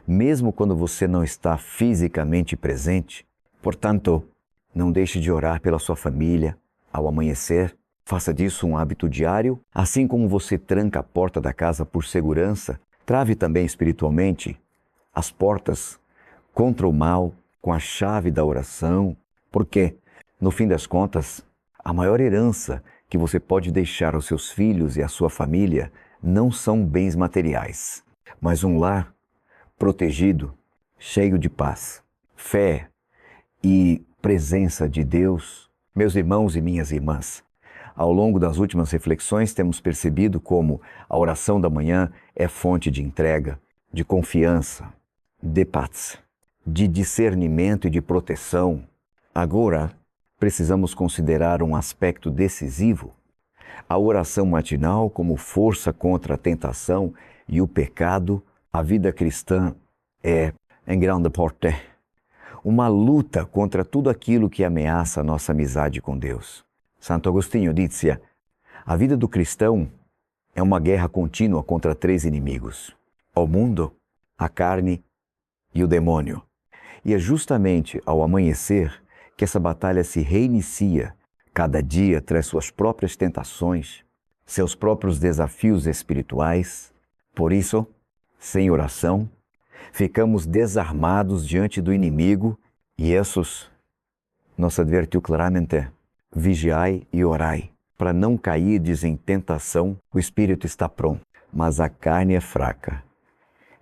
mesmo quando você não está fisicamente presente. Portanto, não deixe de orar pela sua família ao amanhecer. Faça disso um hábito diário. Assim como você tranca a porta da casa por segurança, trave também espiritualmente as portas contra o mal com a chave da oração, porque, no fim das contas, a maior herança que você pode deixar aos seus filhos e à sua família não são bens materiais, mas um lar protegido, cheio de paz, fé e presença de Deus. Meus irmãos e minhas irmãs, ao longo das últimas reflexões temos percebido como a oração da manhã é fonte de entrega, de confiança, de paz, de discernimento e de proteção. Agora, precisamos considerar um aspecto decisivo: a oração matinal como força contra a tentação e o pecado. A vida cristã é, em grande parte, uma luta contra tudo aquilo que ameaça a nossa amizade com Deus. Santo Agostinho dizia: a vida do cristão é uma guerra contínua contra 3 inimigos: o mundo, a carne e o demônio. E é justamente ao amanhecer que essa batalha se reinicia. Cada dia traz suas próprias tentações, seus próprios desafios espirituais. Por isso, sem oração, ficamos desarmados diante do inimigo, e Jesus nos advertiu claramente: vigiai e orai, para não cairdes em tentação. O espírito está pronto, mas a carne é fraca.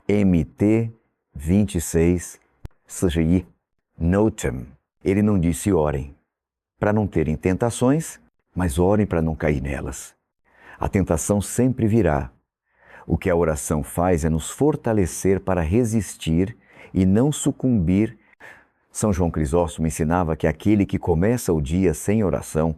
MT 26, CGI, Notem. Ele não disse orem para não terem tentações, mas orem para não cair nelas. A tentação sempre virá. O que a oração faz é nos fortalecer para resistir e não sucumbir. São João Crisóstomo ensinava que aquele que começa o dia sem oração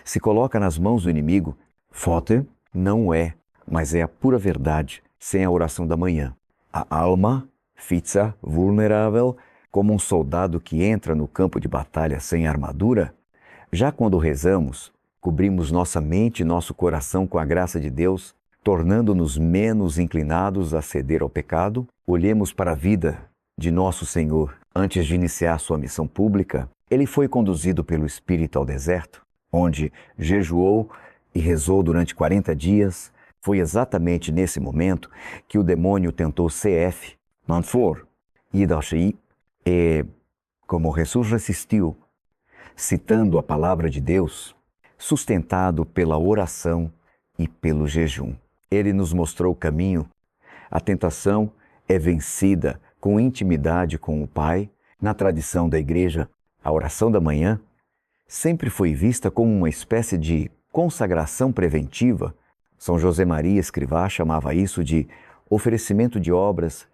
se coloca nas mãos do inimigo. Fote não é, mas é a pura verdade, sem a oração da manhã. A alma fixa, vulnerável, como um soldado que entra no campo de batalha sem armadura. Já quando rezamos, cobrimos nossa mente e nosso coração com a graça de Deus, tornando-nos menos inclinados a ceder ao pecado. Olhemos para a vida de nosso Senhor. Antes de iniciar sua missão pública, ele foi conduzido pelo Espírito ao deserto, onde jejuou e rezou durante 40 dias. Foi exatamente nesse momento que o demônio tentou CF, Manfor, Idashi, e como Jesus resistiu, citando a palavra de Deus, sustentado pela oração e pelo jejum. Ele nos mostrou o caminho. A tentação é vencida com intimidade com o Pai. Na tradição da Igreja, a oração da manhã sempre foi vista como uma espécie de consagração preventiva. São José Maria Escrivá chamava isso de oferecimento de obras.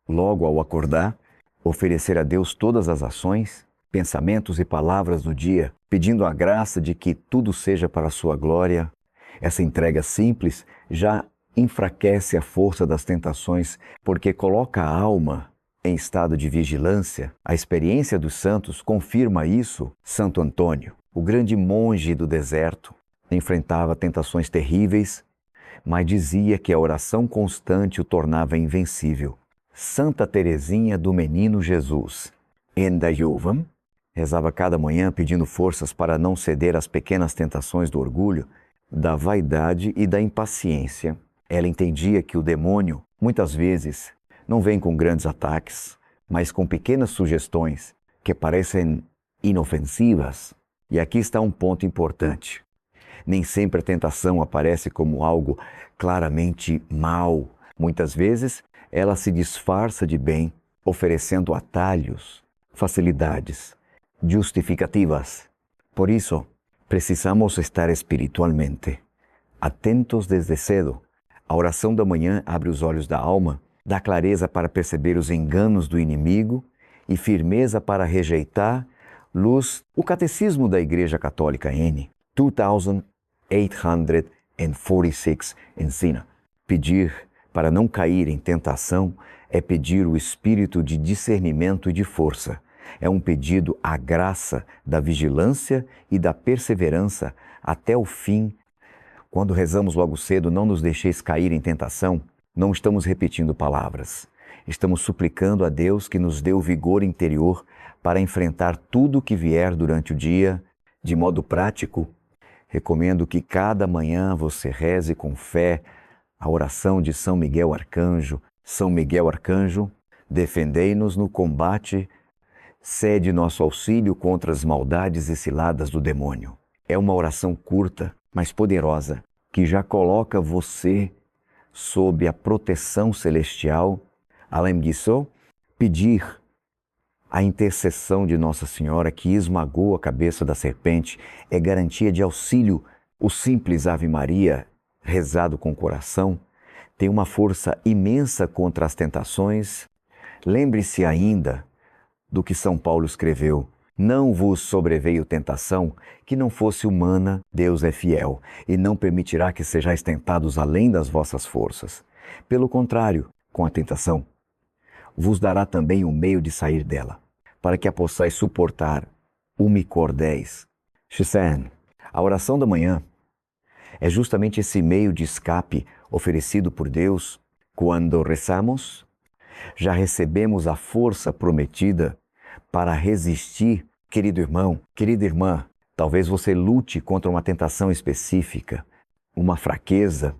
Logo ao acordar, oferecer a Deus todas as ações, pensamentos e palavras do dia, pedindo a graça de que tudo seja para a sua glória. Essa entrega simples já enfraquece a força das tentações, porque coloca a alma em estado de vigilância. A experiência dos santos confirma isso. Santo Antônio, o grande monge do deserto, enfrentava tentações terríveis, mas dizia que a oração constante o tornava invencível. Santa Teresinha do Menino Jesus, Endayovam, rezava cada manhã pedindo forças para não ceder às pequenas tentações do orgulho, da vaidade e da impaciência. Ela entendia que o demônio, muitas vezes, não vem com grandes ataques, mas com pequenas sugestões que parecem inofensivas. E aqui está um ponto importante. Nem sempre a tentação aparece como algo claramente mal. Muitas vezes, ela se disfarça de bem, oferecendo atalhos, facilidades, justificativas. Por isso, precisamos estar espiritualmente atentos desde cedo. A oração da manhã abre os olhos da alma, dá clareza para perceber os enganos do inimigo e firmeza para rejeitar luz. O Catecismo da Igreja Católica N, 2846, ensina: pedir para não cair em tentação é pedir o espírito de discernimento e de força. É um pedido à graça da vigilância e da perseverança até o fim. Quando rezamos logo cedo, não nos deixeis cair em tentação, não estamos repetindo palavras. Estamos suplicando a Deus que nos dê o vigor interior para enfrentar tudo o que vier durante o dia. De modo prático, recomendo que cada manhã você reze com fé a oração de São Miguel Arcanjo. São Miguel Arcanjo, defendei-nos no combate, cede nosso auxílio contra as maldades e ciladas do demônio. É uma oração curta, mas poderosa, que já coloca você sob a proteção celestial. Além disso, pedir a intercessão de Nossa Senhora, que esmagou a cabeça da serpente, é garantia de auxílio. O simples Ave Maria, rezado com o coração, tem uma força imensa contra as tentações. Lembre-se ainda do que São Paulo escreveu: não vos sobreveio tentação que não fosse humana, Deus é fiel, e não permitirá que sejais tentados além das vossas forças. Pelo contrário, com a tentação, vos dará também o meio de sair dela, para que a possais suportar. Umicordéis. Shisen. A oração da manhã é justamente esse meio de escape oferecido por Deus. Quando rezamos, já recebemos a força prometida para resistir. Querido irmão, querida irmã, talvez você lute contra uma tentação específica, uma fraqueza,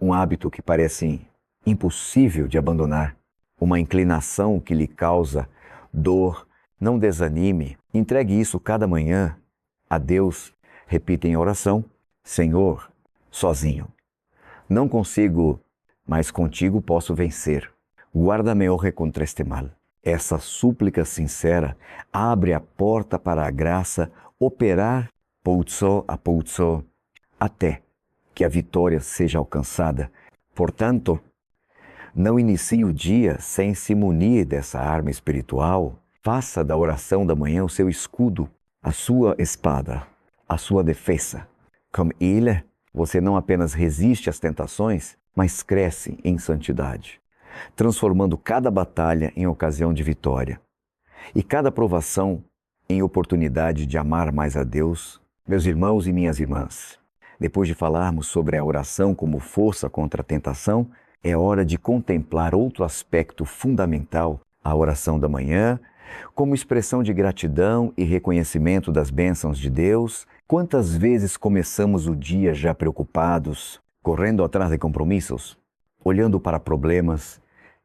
um hábito que parece impossível de abandonar, uma inclinação que lhe causa dor. Não desanime, entregue isso cada manhã a Deus. Repita em oração: Senhor, sozinho não consigo, mas contigo posso vencer. Guarda-me contra este mal. Essa súplica sincera abre a porta para a graça operar pouco a pouco até que a vitória seja alcançada. Portanto, não inicie o dia sem se munir dessa arma espiritual. Faça da oração da manhã o seu escudo, a sua espada, a sua defesa. Com ele, você não apenas resiste às tentações, mas cresce em santidade, transformando cada batalha em ocasião de vitória e cada provação em oportunidade de amar mais a Deus. Meus irmãos e minhas irmãs, depois de falarmos sobre a oração como força contra a tentação, é hora de contemplar outro aspecto fundamental, a oração da manhã, como expressão de gratidão e reconhecimento das bênçãos de Deus. Quantas vezes começamos o dia já preocupados, correndo atrás de compromissos, olhando para problemas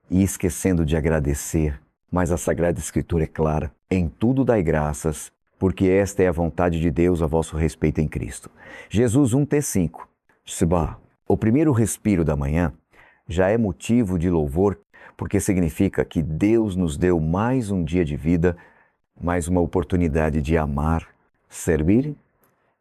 e esquecendo de agradecer? Mas a Sagrada Escritura é clara: em tudo dai graças, porque esta é a vontade de Deus a vosso respeito em Cristo. Jesus 1:5. O primeiro respiro da manhã já é motivo de louvor, porque significa que Deus nos deu mais um dia de vida, mais uma oportunidade de amar, servir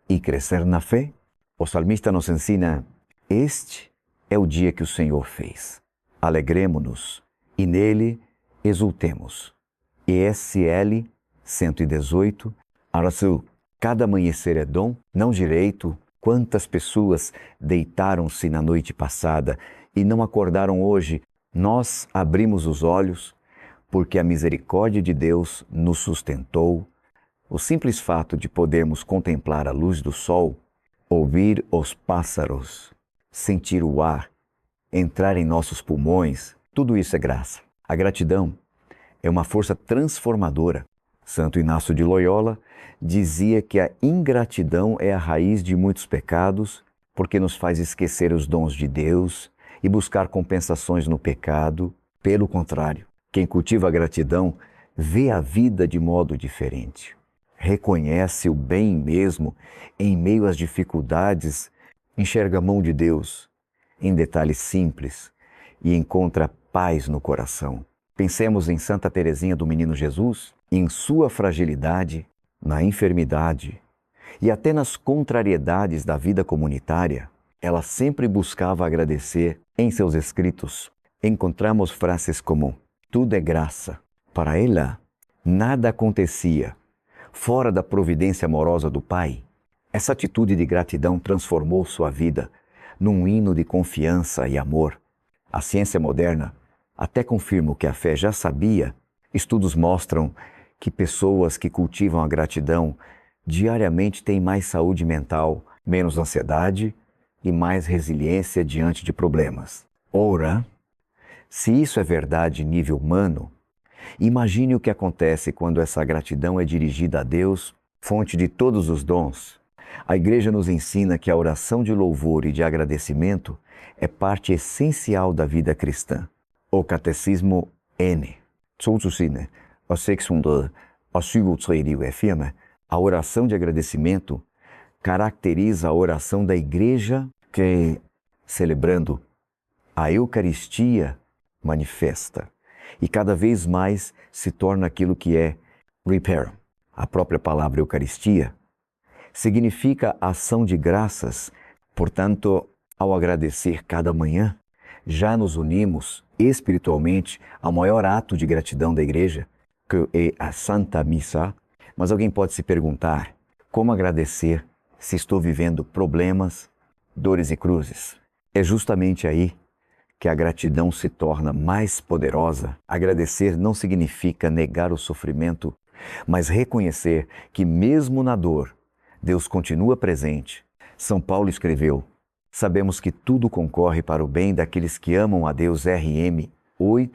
e crescer na fé. O salmista nos ensina: este é o dia que o Senhor fez. Alegremo-nos e nele exultemos. ESL 118. Araçu, cada amanhecer é dom, não direito. Quantas pessoas deitaram-se na noite passada e não acordaram hoje? Nós abrimos os olhos porque a misericórdia de Deus nos sustentou. O simples fato de podermos contemplar a luz do sol, ouvir os pássaros, sentir o ar, entrar em nossos pulmões, tudo isso é graça. A gratidão é uma força transformadora. Santo Inácio de Loyola dizia que a ingratidão é a raiz de muitos pecados, porque nos faz esquecer os dons de Deus e buscar compensações no pecado. Pelo contrário, quem cultiva a gratidão vê a vida de modo diferente. Reconhece o bem mesmo em meio às dificuldades, enxerga a mão de Deus em detalhes simples e encontra paz no coração. Pensemos em Santa Teresinha do Menino Jesus, em sua fragilidade, na enfermidade e até nas contrariedades da vida comunitária. Ela sempre buscava agradecer. Em seus escritos, encontramos frases como: tudo é graça. Para ela, nada acontecia fora da providência amorosa do Pai. Essa atitude de gratidão transformou sua vida num hino de confiança e amor. A ciência moderna até confirmo que a fé já sabia, estudos mostram que pessoas que cultivam a gratidão diariamente têm mais saúde mental, menos ansiedade e mais resiliência diante de problemas. Ora, se isso é verdade em nível humano, imagine o que acontece quando essa gratidão é dirigida a Deus, fonte de todos os dons. A Igreja nos ensina que a oração de louvor e de agradecimento é parte essencial da vida cristã. O Catecismo N. 637 liv afirma: a oração de agradecimento caracteriza a oração da Igreja que, celebrando a Eucaristia, manifesta e cada vez mais se torna aquilo que é repair. A própria palavra Eucaristia significa ação de graças. Portanto, ao agradecer cada manhã, já nos unimos espiritualmente ao maior ato de gratidão da Igreja, que é a Santa Missa. Mas alguém pode se perguntar: como agradecer se estou vivendo problemas, dores e cruzes? É justamente aí que a gratidão se torna mais poderosa. Agradecer não significa negar o sofrimento, mas reconhecer que mesmo na dor, Deus continua presente. São Paulo escreveu: sabemos que tudo concorre para o bem daqueles que amam a Deus. R.M. 8.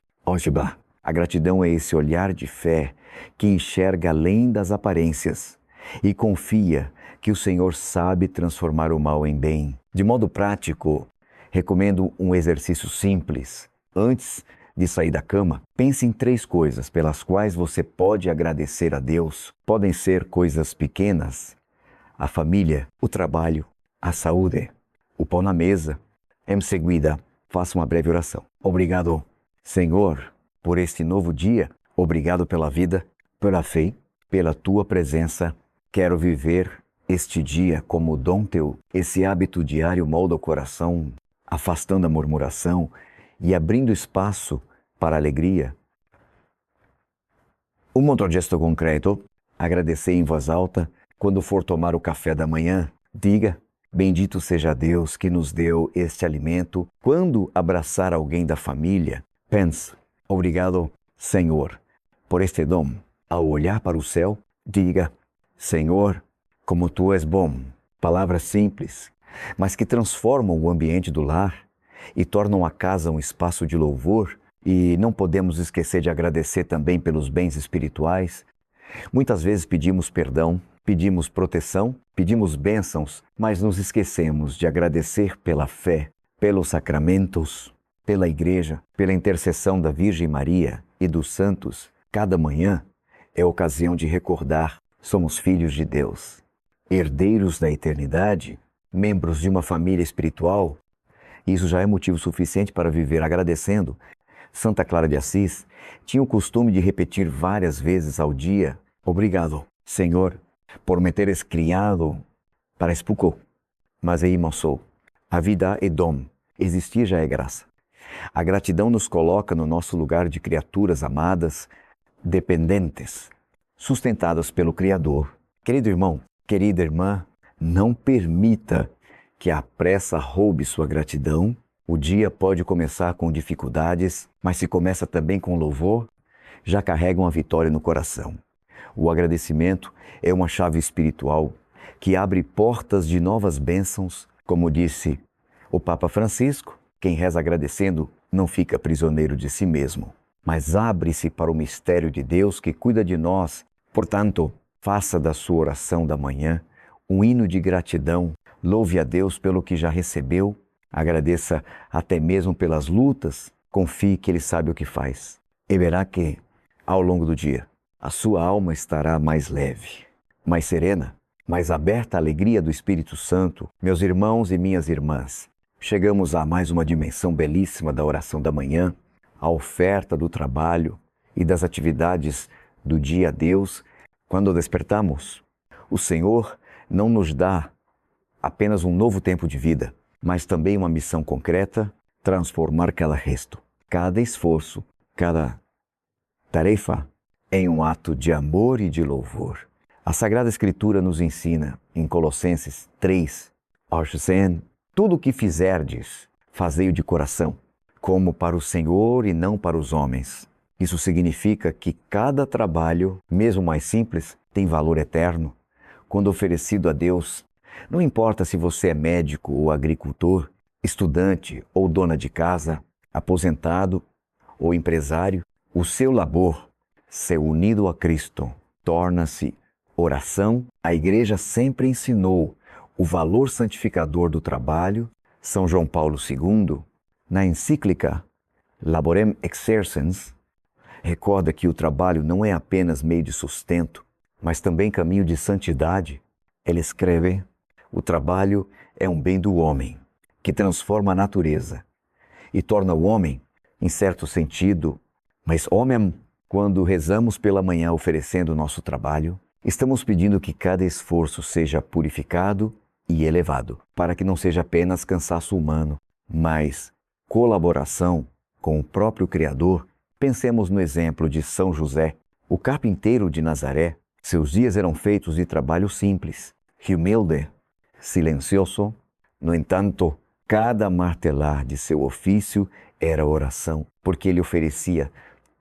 A gratidão é esse olhar de fé que enxerga além das aparências e confia que o Senhor sabe transformar o mal em bem. De modo prático, recomendo um exercício simples. Antes de sair da cama, pense em 3 coisas pelas quais você pode agradecer a Deus. Podem ser coisas pequenas: a família, o trabalho, a saúde, o pão na mesa. Em seguida, faça uma breve oração. Obrigado, Senhor, por este novo dia. Obrigado pela vida, pela fé, pela tua presença. Quero viver este dia como dom teu. Esse hábito diário molda o coração, afastando a murmuração e abrindo espaço para a alegria. Um outro gesto concreto: agradecer em voz alta. Quando for tomar o café da manhã, diga: bendito seja Deus que nos deu este alimento. Quando abraçar alguém da família, pense: obrigado, Senhor, por este dom. Ao olhar para o céu, diga: Senhor, como tu és bom. Palavras simples, mas que transformam o ambiente do lar e tornam a casa um espaço de louvor. E não podemos esquecer de agradecer também pelos bens espirituais. Muitas vezes pedimos perdão, pedimos proteção, pedimos bênçãos, mas nos esquecemos de agradecer pela fé, pelos sacramentos, pela Igreja, pela intercessão da Virgem Maria e dos santos. Cada manhã é ocasião de recordar: somos filhos de Deus, herdeiros da eternidade, membros de uma família espiritual. Isso já é motivo suficiente para viver agradecendo. Santa Clara de Assis tinha o costume de repetir várias vezes ao dia: obrigado, Senhor, por me teres criado para pouco, mas aí sou. A vida é dom, existir já é graça. A gratidão nos coloca no nosso lugar de criaturas amadas, dependentes, sustentadas pelo Criador. Querido irmão, querida irmã, não permita que a pressa roube sua gratidão. O dia pode começar com dificuldades, mas se começa também com louvor, já carrega uma vitória no coração. O agradecimento é uma chave espiritual que abre portas de novas bênçãos. Como disse o Papa Francisco: quem reza agradecendo não fica prisioneiro de si mesmo, mas abre-se para o mistério de Deus que cuida de nós. Portanto, faça da sua oração da manhã um hino de gratidão. Louve a Deus pelo que já recebeu. Agradeça até mesmo pelas lutas. Confie que Ele sabe o que faz. E verá que, ao longo do dia, a sua alma estará mais leve, mais serena, mais aberta à alegria do Espírito Santo. Meus irmãos e minhas irmãs, chegamos a mais uma dimensão belíssima da oração da manhã, a oferta do trabalho e das atividades do dia a Deus. Quando despertamos, o Senhor não nos dá apenas um novo tempo de vida, mas também uma missão concreta: transformar cada gesto, cada esforço, cada tarefa em um ato de amor e de louvor. A Sagrada Escritura nos ensina, em Colossenses 3, tudo o que fizerdes, fazei-o de coração, como para o Senhor e não para os homens. Isso significa que cada trabalho, mesmo mais simples, tem valor eterno quando oferecido a Deus. Não importa se você é médico ou agricultor, estudante ou dona de casa, aposentado ou empresário, o seu labor, ser unido a Cristo, torna-se oração. A Igreja sempre ensinou o valor santificador do trabalho. São João Paulo II, na encíclica Laborem Exercens, recorda que o trabalho não é apenas meio de sustento, mas também caminho de santidade. Ele escreve: o trabalho é um bem do homem, que transforma a natureza e torna o homem, em certo sentido, mas homem. Quando rezamos pela manhã oferecendo o nosso trabalho, estamos pedindo que cada esforço seja purificado e elevado, para que não seja apenas cansaço humano, mas colaboração com o próprio Criador. Pensemos no exemplo de São José, o carpinteiro de Nazaré. Seus dias eram feitos de trabalho simples, humilde, silencioso. No entanto, cada martelar de seu ofício era oração, porque ele oferecia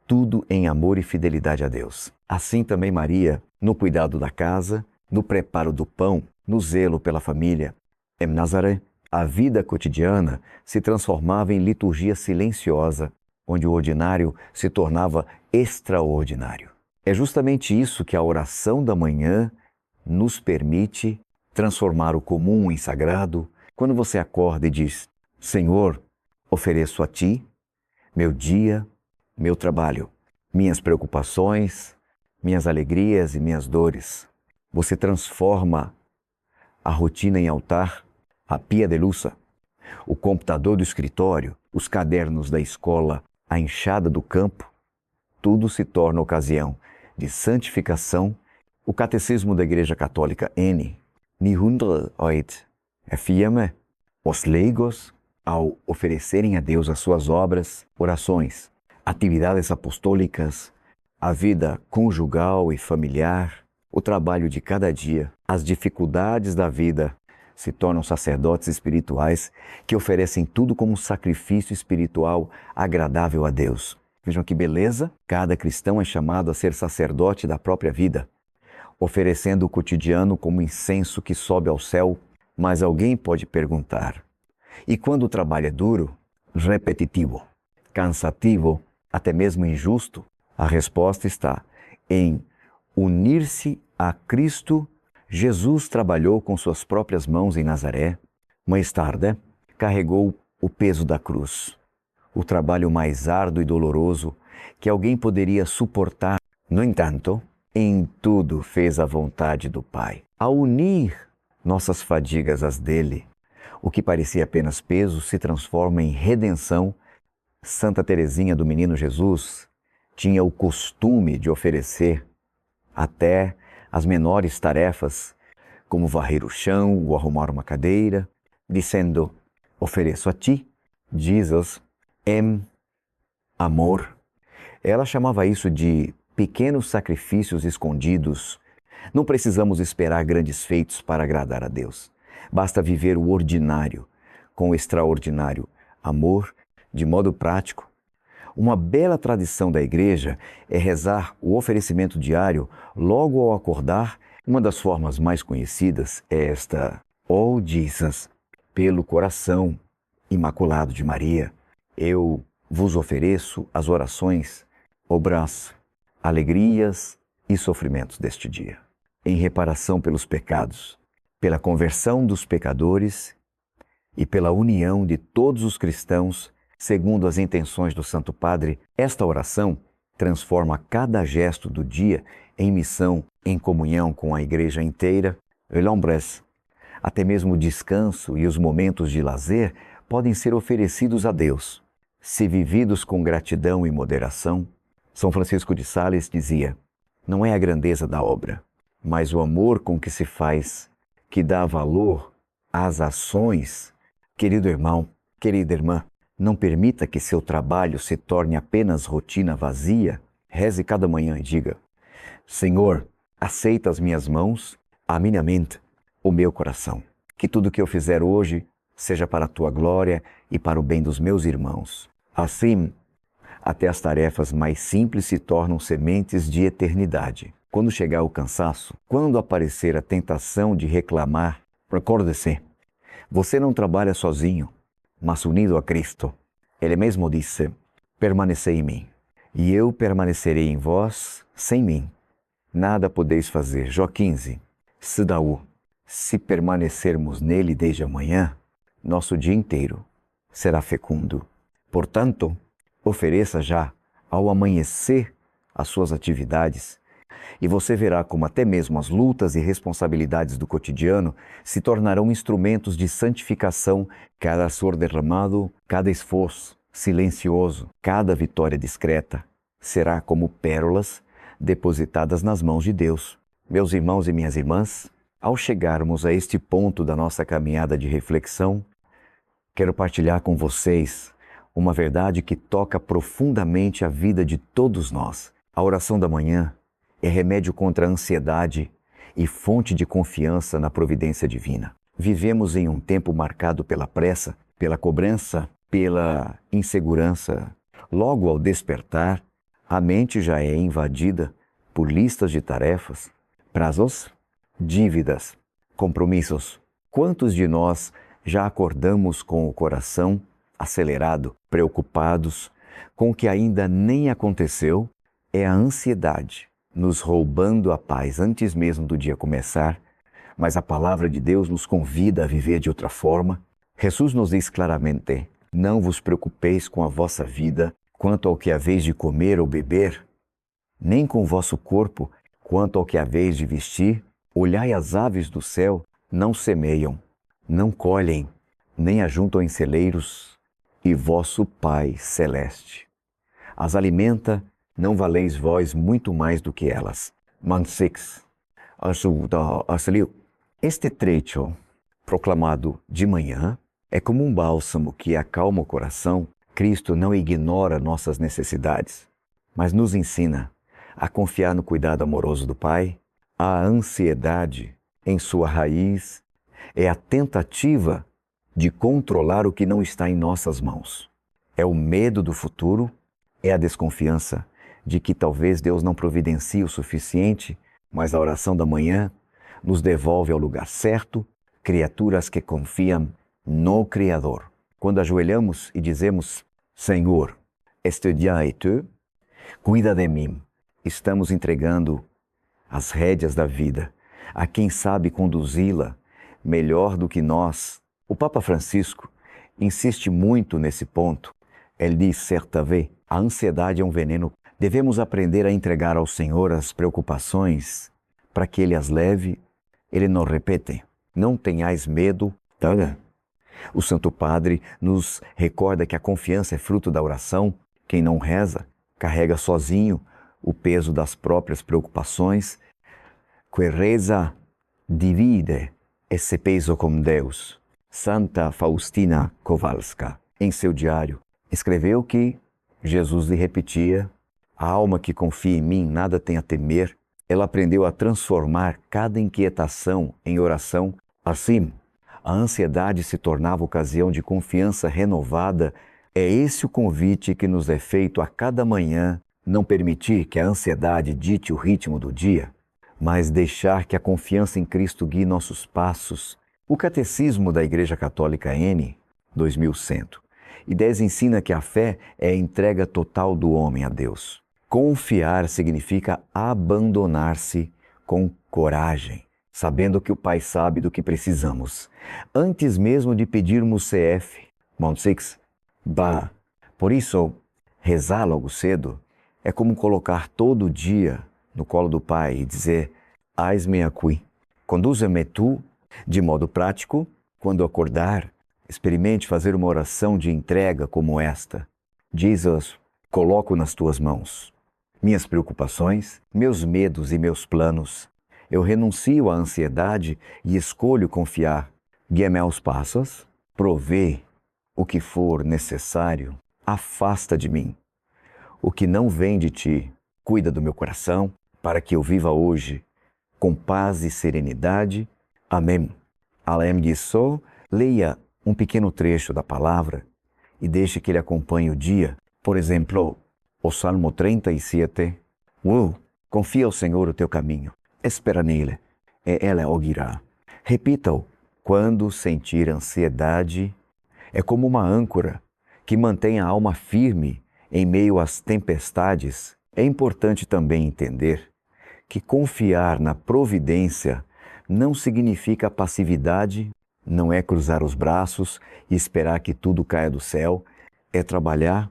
tudo em amor e fidelidade a Deus. Assim também Maria, no cuidado da casa, no preparo do pão, no zelo pela família. Em Nazaré, a vida cotidiana se transformava em liturgia silenciosa, onde o ordinário se tornava extraordinário. É justamente isso que a oração da manhã nos permite transformar o comum em sagrado. Quando você acorda e diz: Senhor, ofereço a Ti meu dia, meu trabalho, minhas preocupações, minhas alegrias e minhas dores. Você transforma a rotina em altar, a pia de luça, o computador do escritório, os cadernos da escola, a enxada do campo. Tudo se torna ocasião de santificação. O Catecismo da Igreja Católica N. 908 afirma: os leigos, ao oferecerem a Deus as suas obras, orações, atividades apostólicas, a vida conjugal e familiar, o trabalho de cada dia, as dificuldades da vida, se tornam sacerdotes espirituais que oferecem tudo como um sacrifício espiritual agradável a Deus. Vejam que beleza! Cada cristão é chamado a ser sacerdote da própria vida, oferecendo o cotidiano como incenso que sobe ao céu. Mas alguém pode perguntar: e quando o trabalho é duro, repetitivo, cansativo, até mesmo injusto? A resposta está em unir-se a Cristo. Jesus trabalhou com suas próprias mãos em Nazaré. Mais tarde, carregou o peso da cruz, o trabalho mais árduo e doloroso que alguém poderia suportar. No entanto, em tudo fez a vontade do Pai. Ao unir nossas fadigas às dele, o que parecia apenas peso se transforma em redenção. Santa Teresinha do Menino Jesus tinha o costume de oferecer até as menores tarefas, como varrer o chão ou arrumar uma cadeira, dizendo: ofereço a ti, Jesus, em amor. Ela chamava isso de pequenos sacrifícios escondidos. Não precisamos esperar grandes feitos para agradar a Deus. Basta viver o ordinário com o extraordinário amor, de modo prático. Uma bela tradição da Igreja é rezar o oferecimento diário logo ao acordar. Uma das formas mais conhecidas é esta: Oh Jesus, pelo coração imaculado de Maria, eu vos ofereço as orações, obras, alegrias e sofrimentos deste dia, em reparação pelos pecados, pela conversão dos pecadores e pela união de todos os cristãos, segundo as intenções do Santo Padre. Esta oração transforma cada gesto do dia em missão, em comunhão com a Igreja inteira. L'Ombresse, até mesmo o descanso e os momentos de lazer podem ser oferecidos a Deus, se vividos com gratidão e moderação. São Francisco de Sales dizia: não é a grandeza da obra, mas o amor com que se faz, que dá valor às ações. Querido irmão, querida irmã, não permita que seu trabalho se torne apenas rotina vazia. Reze cada manhã e diga: Senhor, aceita as minhas mãos, a minha mente, o meu coração. Que tudo que eu fizer hoje seja para a tua glória e para o bem dos meus irmãos. Assim, até as tarefas mais simples se tornam sementes de eternidade. Quando chegar o cansaço, quando aparecer a tentação de reclamar, recorde-se, você não trabalha sozinho, mas unido a Cristo. Ele mesmo disse, permanecei em mim, e eu permanecerei em vós. Sem mim nada podeis fazer. Jó 15. Sidaú, se permanecermos nele desde amanhã, nosso dia inteiro será fecundo. Portanto, ofereça já ao amanhecer as suas atividades e você verá como até mesmo as lutas e responsabilidades do cotidiano se tornarão instrumentos de santificação. Cada suor derramado, cada esforço silencioso, cada vitória discreta será como pérolas depositadas nas mãos de Deus. Meus irmãos e minhas irmãs, ao chegarmos a este ponto da nossa caminhada de reflexão, quero partilhar com vocês uma verdade que toca profundamente a vida de todos nós. A oração da manhã é remédio contra a ansiedade e fonte de confiança na providência divina. Vivemos em um tempo marcado pela pressa, pela cobrança, pela insegurança. Logo ao despertar, a mente já é invadida por listas de tarefas, prazos, dívidas, compromissos. Quantos de nós já acordamos com o coração acelerado, preocupados com o que ainda nem aconteceu? É a ansiedade nos roubando a paz antes mesmo do dia começar, mas a palavra de Deus nos convida a viver de outra forma. Jesus nos diz claramente, não vos preocupeis com a vossa vida quanto ao que haveis de comer ou beber, nem com o vosso corpo quanto ao que haveis de vestir. Olhai as aves do céu, não semeiam, não colhem, nem ajuntam em celeiros, e vosso Pai Celeste as alimenta. Não valeis vós muito mais do que elas. Mansix. Este trecho, proclamado de manhã, é como um bálsamo que acalma o coração. Cristo não ignora nossas necessidades, mas nos ensina a confiar no cuidado amoroso do Pai. A ansiedade, em sua raiz, é a tentativa de controlar o que não está em nossas mãos. É o medo do futuro, é a desconfiança de que talvez Deus não providencie o suficiente, mas a oração da manhã nos devolve ao lugar certo, criaturas que confiam no Criador. Quando ajoelhamos e dizemos, Senhor, este dia é teu, cuida de mim, estamos entregando as rédeas da vida a quem sabe conduzi-la melhor do que nós. O Papa Francisco insiste muito nesse ponto. Ele diz certa vez, a ansiedade é um veneno. Devemos aprender a entregar ao Senhor as preocupações para que Ele as leve. Ele nos repete, não tenhais medo. O Santo Padre nos recorda que a confiança é fruto da oração. Quem não reza, carrega sozinho o peso das próprias preocupações. Que reza, divide esse peso com Deus. Santa Faustina Kowalska, em seu diário, escreveu que Jesus lhe repetia, a alma que confia em mim nada tem a temer. Ela aprendeu a transformar cada inquietação em oração. Assim, a ansiedade se tornava ocasião de confiança renovada. É esse o convite que nos é feito a cada manhã. Não permitir que a ansiedade dite o ritmo do dia, mas deixar que a confiança em Cristo guie nossos passos. O Catecismo da Igreja Católica N, 2110, ensina que a fé é a entrega total do homem a Deus. Confiar significa abandonar-se com coragem, sabendo que o Pai sabe do que precisamos, antes mesmo de pedirmos CF. Por isso, rezar logo cedo é como colocar todo dia no colo do Pai e dizer, eis-me aqui, conduza-me tu. De modo prático, quando acordar, experimente fazer uma oração de entrega como esta. Jesus, coloco nas tuas mãos minhas preocupações, meus medos e meus planos. Eu renuncio à ansiedade e escolho confiar. Guia-me aos passos, provê o que for necessário, afasta de mim o que não vem de ti. Cuida do meu coração, para que eu viva hoje com paz e serenidade. Amém. Além disso, leia um pequeno trecho da palavra e deixe que Ele acompanhe o dia. Por exemplo, o Salmo 37. Confia ao Senhor o teu caminho, espera nele, e Ele o guiará. Repita-o. Quando sentir ansiedade, é como uma âncora que mantém a alma firme em meio às tempestades. É importante também entender que confiar na providência não significa passividade, não é cruzar os braços e esperar que tudo caia do céu. É trabalhar,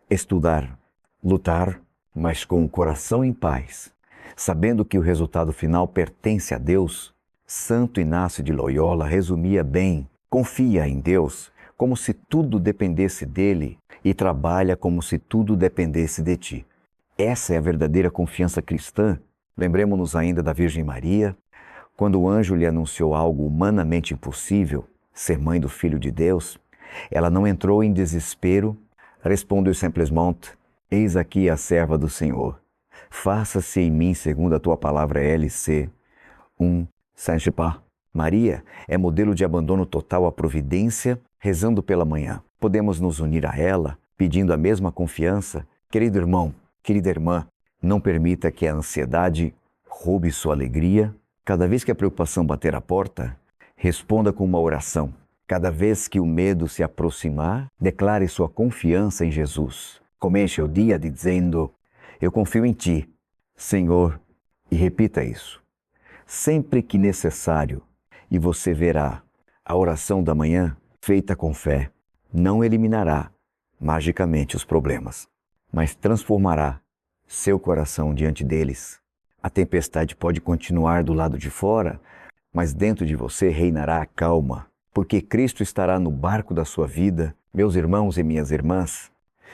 estudar, lutar, mas com o coração em paz, sabendo que o resultado final pertence a Deus. Santo Inácio de Loyola resumia bem: confia em Deus como se tudo dependesse dele e trabalha como se tudo dependesse de ti. Essa é a verdadeira confiança cristã. Lembremos-nos ainda da Virgem Maria, quando o anjo lhe anunciou algo humanamente impossível, ser mãe do Filho de Deus. Ela não entrou em desespero, respondeu simplesmente: eis aqui a serva do Senhor. Faça-se em mim segundo a tua palavra LC. Saint-Gepas. Maria é modelo de abandono total à providência, rezando pela manhã. Podemos nos unir a ela, pedindo a mesma confiança. Querido irmão, querida irmã, não permita que a ansiedade roube sua alegria. Cada vez que a preocupação bater à porta, responda com uma oração. Cada vez que o medo se aproximar, declare sua confiança em Jesus. Comece o dia dizendo: eu confio em ti, Senhor, e repita isso sempre que necessário, e você verá a oração da manhã feita com fé não eliminará magicamente os problemas, mas transformará seu coração diante deles. A tempestade pode continuar do lado de fora, mas dentro de você reinará a calma, porque Cristo estará no barco da sua vida. Meus irmãos e minhas irmãs,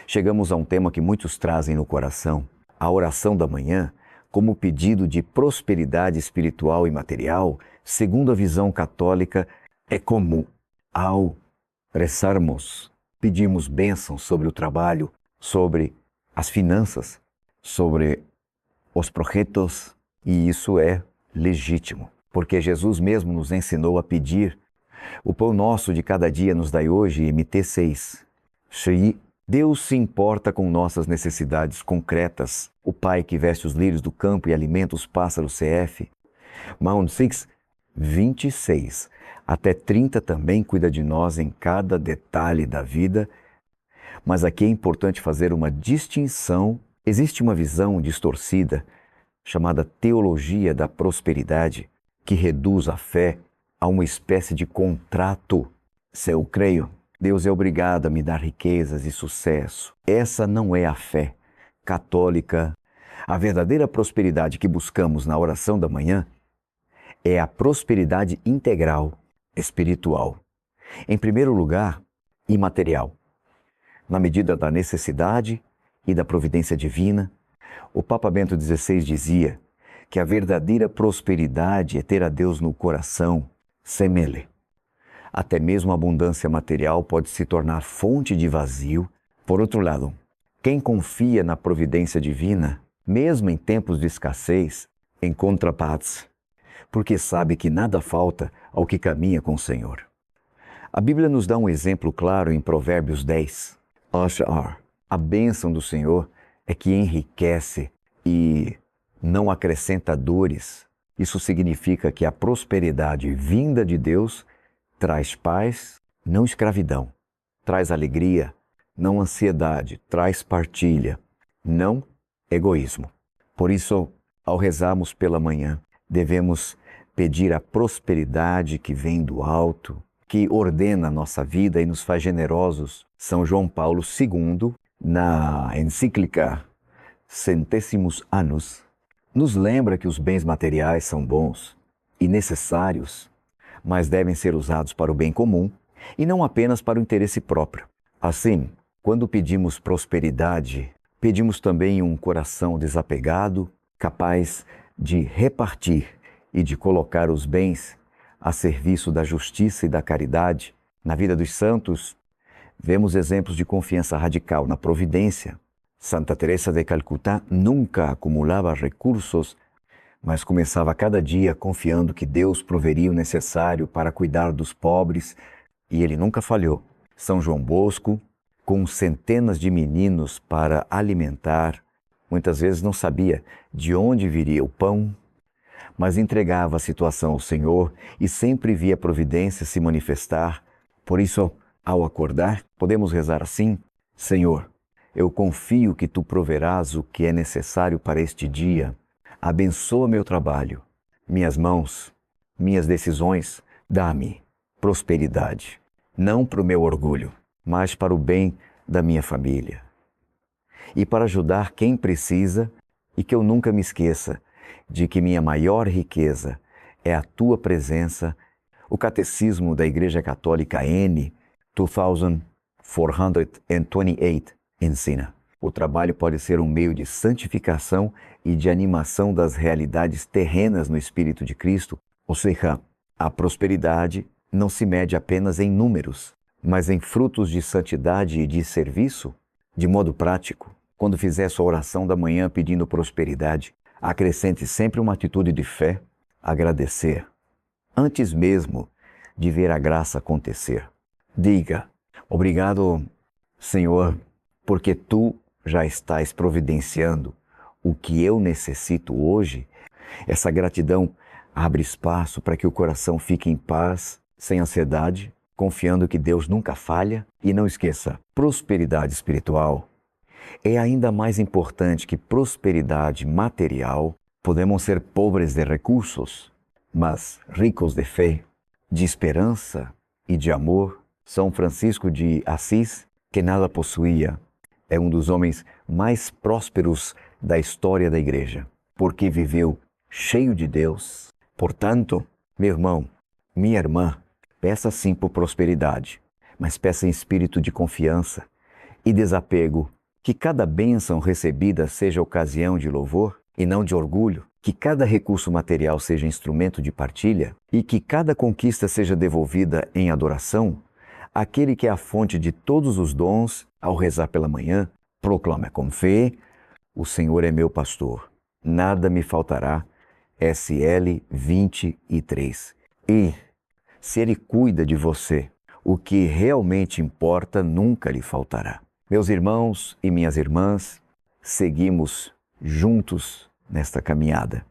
chegamos a um tema que muitos trazem no coração: a oração da manhã como pedido de prosperidade espiritual e material. Segundo a visão católica, é comum. Ao rezarmos, pedimos bênçãos sobre o trabalho, sobre as finanças, sobre os projetos, e isso é legítimo, porque Jesus mesmo nos ensinou a pedir: o pão nosso de cada dia nos dai hoje, MT6. Deus se importa com nossas necessidades concretas. O Pai que veste os lírios do campo e alimenta os pássaros, CF. Mount 6, 26 até 30 também cuida de nós em cada detalhe da vida. Mas aqui é importante fazer uma distinção. Existe uma visão distorcida, chamada teologia da prosperidade, que reduz a fé a uma espécie de contrato. Se eu creio, Deus é obrigado a me dar riquezas e sucesso. Essa não é a fé católica. A verdadeira prosperidade que buscamos na oração da manhã é a prosperidade integral, espiritual. Em primeiro lugar, imaterial. Na medida da necessidade e da providência divina, o Papa Bento XVI dizia que a verdadeira prosperidade é ter a Deus no coração, semele. Até mesmo a abundância material pode se tornar fonte de vazio. Por outro lado, quem confia na providência divina, mesmo em tempos de escassez, encontra paz, porque sabe que nada falta ao que caminha com o Senhor. A Bíblia nos dá um exemplo claro em Provérbios 10. A bênção do Senhor é que enriquece e não acrescenta dores. Isso significa que a prosperidade vinda de Deus traz paz, não escravidão. Traz alegria, não ansiedade. Traz partilha, não egoísmo. Por isso, ao rezarmos pela manhã, devemos pedir a prosperidade que vem do alto, que ordena a nossa vida e nos faz generosos. São João Paulo II, na encíclica Centésimos Annus, nos lembra que os bens materiais são bons e necessários, mas devem ser usados para o bem comum e não apenas para o interesse próprio. Assim, quando pedimos prosperidade, pedimos também um coração desapegado, capaz de repartir e de colocar os bens a serviço da justiça e da caridade. Na vida dos santos, vemos exemplos de confiança radical na providência. Santa Teresa de Calcutá nunca acumulava recursos, mas começava cada dia confiando que Deus proveria o necessário para cuidar dos pobres, e ele nunca falhou. São João Bosco com centenas de meninos para alimentar. Muitas vezes não sabia de onde viria o pão, mas entregava a situação ao Senhor e sempre via a providência se manifestar. Por isso, ao acordar, podemos rezar assim: Senhor, eu confio que Tu proverás o que é necessário para este dia. Abençoa meu trabalho, minhas mãos, minhas decisões. Dá-me prosperidade, não para o meu orgulho, mas para o bem da minha família. E para ajudar quem precisa, e que eu nunca me esqueça de que minha maior riqueza é a Tua presença. O Catecismo da Igreja Católica N, 2428, ensina: o trabalho pode ser um meio de santificação e de animação das realidades terrenas no Espírito de Cristo. Ou seja, a prosperidade não se mede apenas em números, mas em frutos de santidade e de serviço. De modo prático, quando fizer sua oração da manhã pedindo prosperidade, acrescente sempre uma atitude de fé, agradecer, antes mesmo de ver a graça acontecer. Diga: obrigado, Senhor, porque Tu já estás providenciando o que eu necessito hoje. Essa gratidão abre espaço para que o coração fique em paz, sem ansiedade, confiando que Deus nunca falha. E não esqueça, prosperidade espiritual é ainda mais importante que prosperidade material. Podemos ser pobres de recursos, mas ricos de fé, de esperança e de amor. São Francisco de Assis, que nada possuía, é um dos homens mais prósperos da história da Igreja, porque viveu cheio de Deus. Portanto, meu irmão, minha irmã, peça sim por prosperidade, mas peça em espírito de confiança e desapego. Que cada bênção recebida seja ocasião de louvor e não de orgulho, que cada recurso material seja instrumento de partilha e que cada conquista seja devolvida em adoração. Aquele que é a fonte de todos os dons, ao rezar pela manhã, proclama com fé: o Senhor é meu pastor, nada me faltará. SL 23. E, se Ele cuida de você, o que realmente importa nunca lhe faltará. Meus irmãos e minhas irmãs, seguimos juntos nesta caminhada.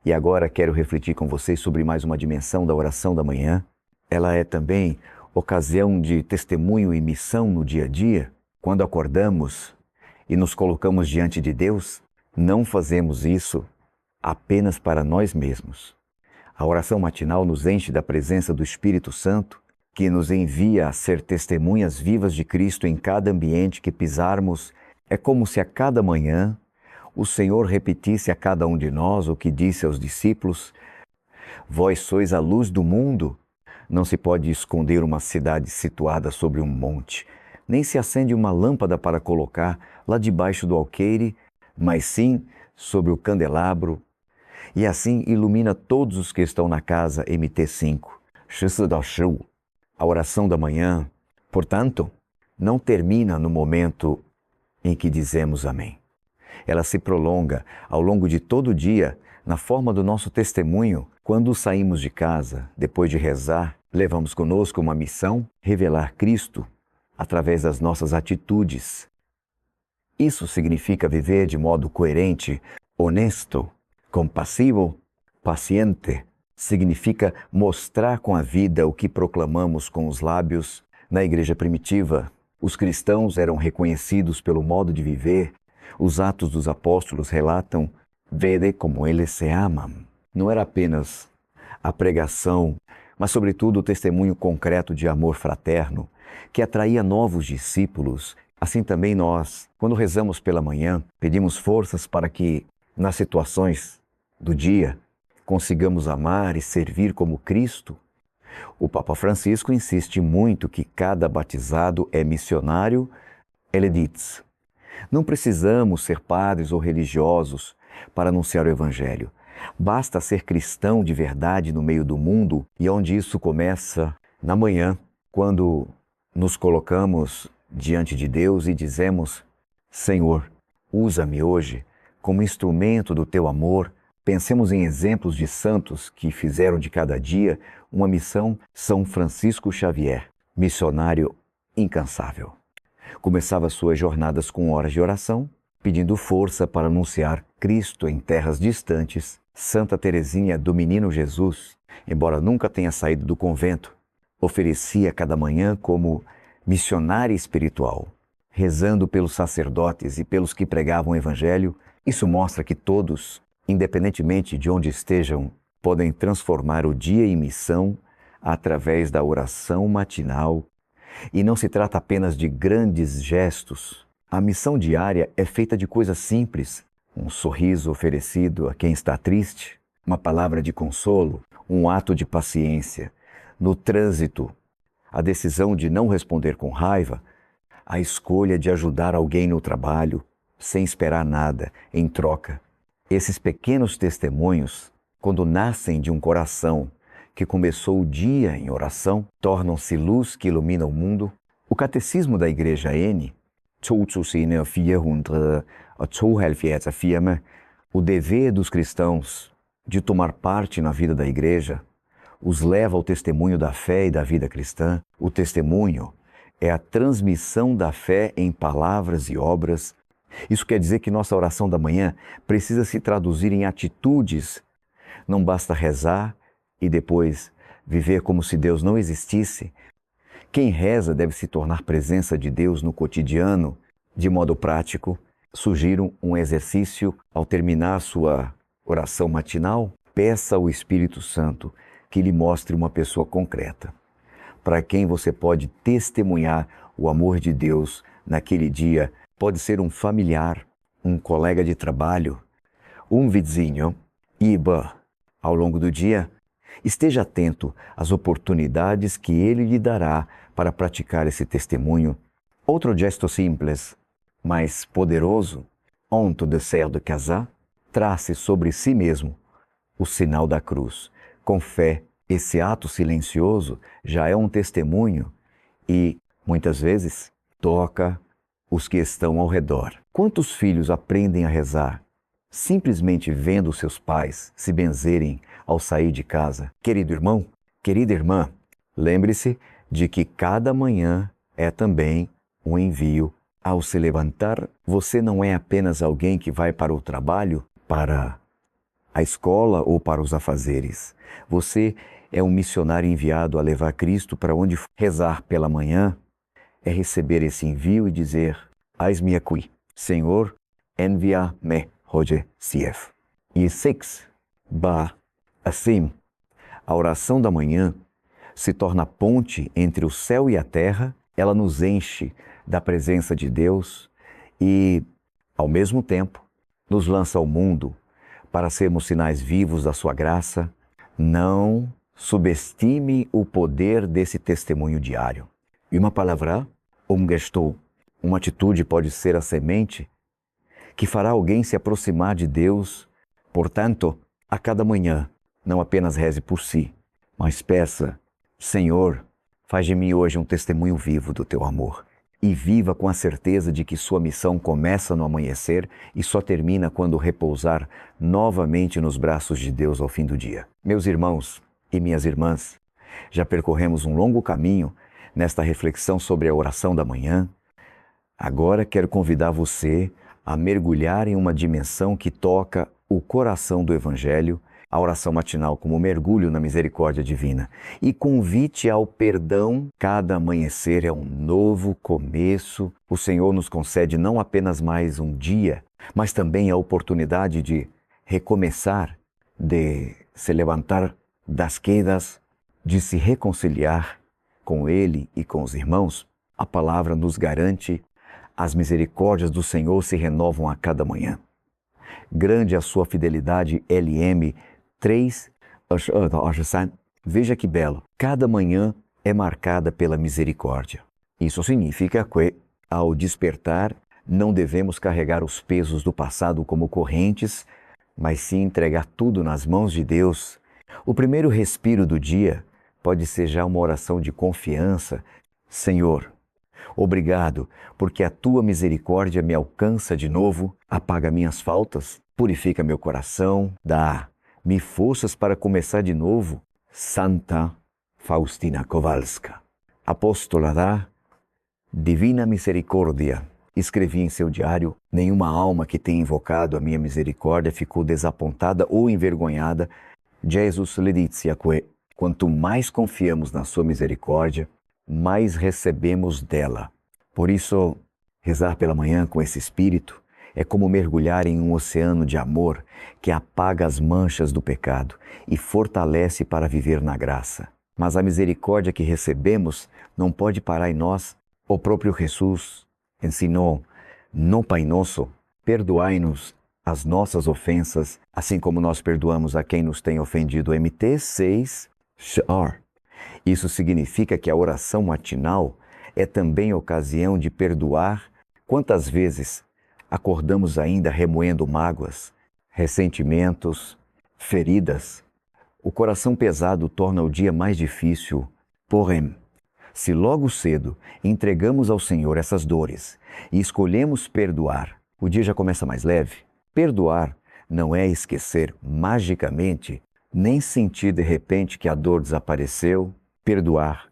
E agora quero refletir com vocês sobre mais uma dimensão da oração da manhã. Ela é também ocasião de testemunho e missão no dia a dia. Quando acordamos e nos colocamos diante de Deus, não fazemos isso apenas para nós mesmos. A oração matinal nos enche da presença do Espírito Santo, que nos envia a ser testemunhas vivas de Cristo em cada ambiente que pisarmos. É como se a cada manhã o Senhor repetisse a cada um de nós o que disse aos discípulos: vós sois a luz do mundo. Não se pode esconder uma cidade situada sobre um monte, nem se acende uma lâmpada para colocar lá debaixo do alqueire, mas sim sobre o candelabro, e assim ilumina todos os que estão na casa. MT5. A oração da manhã, portanto, não termina no momento em que dizemos amém. Ela se prolonga ao longo de todo o dia, na forma do nosso testemunho. Quando saímos de casa, depois de rezar, levamos conosco uma missão: revelar Cristo através das nossas atitudes. Isso significa viver de modo coerente, honesto, compassivo, paciente. Significa mostrar com a vida o que proclamamos com os lábios. Na igreja primitiva, os cristãos eram reconhecidos pelo modo de viver. Os Atos dos Apóstolos relatam: vede como eles se amam. Não era apenas a pregação, mas sobretudo o testemunho concreto de amor fraterno, que atraía novos discípulos. Assim também nós, quando rezamos pela manhã, pedimos forças para que, nas situações do dia, consigamos amar e servir como Cristo. O Papa Francisco insiste muito que cada batizado é missionário. Ele diz: não precisamos ser padres ou religiosos para anunciar o Evangelho. Basta ser cristão de verdade no meio do mundo, e onde isso começa na manhã, quando nos colocamos diante de Deus e dizemos: Senhor, usa-me hoje como instrumento do Teu amor. Pensemos em exemplos de santos que fizeram de cada dia uma missão. São Francisco Xavier, missionário incansável. Começava suas jornadas com horas de oração, pedindo força para anunciar Cristo em terras distantes. Santa Teresinha do Menino Jesus, embora nunca tenha saído do convento, oferecia cada manhã como missionária espiritual, rezando pelos sacerdotes e pelos que pregavam o Evangelho. Isso mostra que todos, independentemente de onde estejam, podem transformar o dia em missão através da oração matinal. E não se trata apenas de grandes gestos. A missão diária é feita de coisas simples. Um sorriso oferecido a quem está triste, uma palavra de consolo, um ato de paciência. No trânsito, a decisão de não responder com raiva, a escolha de ajudar alguém no trabalho, sem esperar nada em troca. Esses pequenos testemunhos, quando nascem de um coração que começou o dia em oração, tornam-se luz que ilumina o mundo. O Catecismo da Igreja N, 2472, o dever dos cristãos de tomar parte na vida da Igreja, os leva ao testemunho da fé e da vida cristã. O testemunho é a transmissão da fé em palavras e obras. Isso quer dizer que nossa oração da manhã precisa se traduzir em atitudes. Não basta rezar e depois viver como se Deus não existisse. Quem reza deve se tornar presença de Deus no cotidiano, de modo prático. Sugiro um exercício ao terminar sua oração matinal. Peça ao Espírito Santo que lhe mostre uma pessoa concreta, para quem você pode testemunhar o amor de Deus naquele dia. Pode ser um familiar, um colega de trabalho, um vizinho. Ao longo do dia, esteja atento às oportunidades que Ele lhe dará para praticar esse testemunho. Outro gesto simples, mas poderoso, antes de sair de casa, trace sobre si mesmo o sinal da cruz. Com fé, esse ato silencioso já é um testemunho e, muitas vezes, toca os que estão ao redor. Quantos filhos aprendem a rezar simplesmente vendo seus pais se benzerem ao sair de casa? Querido irmão, querida irmã, lembre-se de que cada manhã é também um envio. Ao se levantar, você não é apenas alguém que vai para o trabalho, para a escola ou para os afazeres. Você é um missionário enviado a levar Cristo para onde for. Rezar pela manhã é receber esse envio e dizer: eis-me aqui, Senhor, envia-me hoje CF. E 6, assim, a oração da manhã se torna a ponte entre o céu e a terra. Ela nos enche da presença de Deus e, ao mesmo tempo, nos lança ao mundo para sermos sinais vivos da sua graça. Não subestime o poder desse testemunho diário. E uma palavra, gesto, uma atitude pode ser a semente que fará alguém se aproximar de Deus. Portanto, a cada manhã, não apenas reze por si, mas peça: Senhor, faz de mim hoje um testemunho vivo do teu amor. E viva com a certeza de que sua missão começa no amanhecer e só termina quando repousar novamente nos braços de Deus ao fim do dia. Meus irmãos e minhas irmãs, já percorremos um longo caminho nesta reflexão sobre a oração da manhã. Agora quero convidar você a mergulhar em uma dimensão que toca o coração do Evangelho, a oração matinal como mergulho na misericórdia divina e convite ao perdão. Cada amanhecer é um novo começo. O Senhor nos concede não apenas mais um dia, mas também a oportunidade de recomeçar, de se levantar das quedas, de se reconciliar com Ele e com os irmãos. A palavra nos garante: as misericórdias do Senhor se renovam a cada manhã. Grande a sua fidelidade, LM 3, veja que belo, cada manhã é marcada pela misericórdia. Isso significa que, ao despertar, não devemos carregar os pesos do passado como correntes, mas sim entregar tudo nas mãos de Deus. O primeiro respiro do dia pode ser já uma oração de confiança: Senhor, obrigado, porque a tua misericórdia me alcança de novo, apaga minhas faltas, purifica meu coração, dá-me forças para começar de novo. Santa Faustina Kowalska, apóstola da Divina misericórdia. Escrevi em seu diário: nenhuma alma que tenha invocado a minha misericórdia ficou desapontada ou envergonhada. Jesus le dizia-que quanto mais confiamos na sua misericórdia, mais recebemos dela. Por isso, rezar pela manhã com esse espírito é como mergulhar em um oceano de amor que apaga as manchas do pecado e fortalece para viver na graça. Mas a misericórdia que recebemos não pode parar em nós. O próprio Jesus ensinou no Pai Nosso: perdoai-nos as nossas ofensas, assim como nós perdoamos a quem nos tem ofendido. MT 6, Shar. Isso significa que a oração matinal é também ocasião de perdoar. Quantas vezes acordamos ainda remoendo mágoas, ressentimentos, feridas? O coração pesado torna o dia mais difícil. Porém, se logo cedo entregamos ao Senhor essas dores e escolhemos perdoar, o dia já começa mais leve. Perdoar não é esquecer magicamente, nem sentir de repente que a dor desapareceu. Perdoar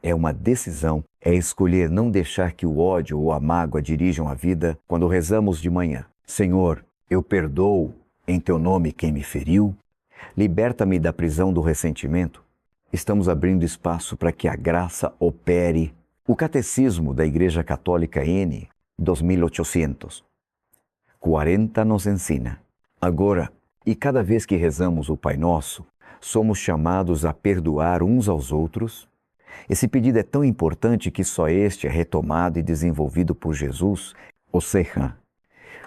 é uma decisão, é escolher não deixar que o ódio ou a mágoa dirijam a vida. Quando rezamos de manhã: Senhor, eu perdoo em teu nome quem me feriu, liberta-me da prisão do ressentimento. Estamos abrindo espaço para que a graça opere. O Catecismo da Igreja Católica N, 2840, nos ensina: agora, e cada vez que rezamos o Pai Nosso, somos chamados a perdoar uns aos outros. Esse pedido é tão importante que só este é retomado e desenvolvido por Jesus. Ou seja,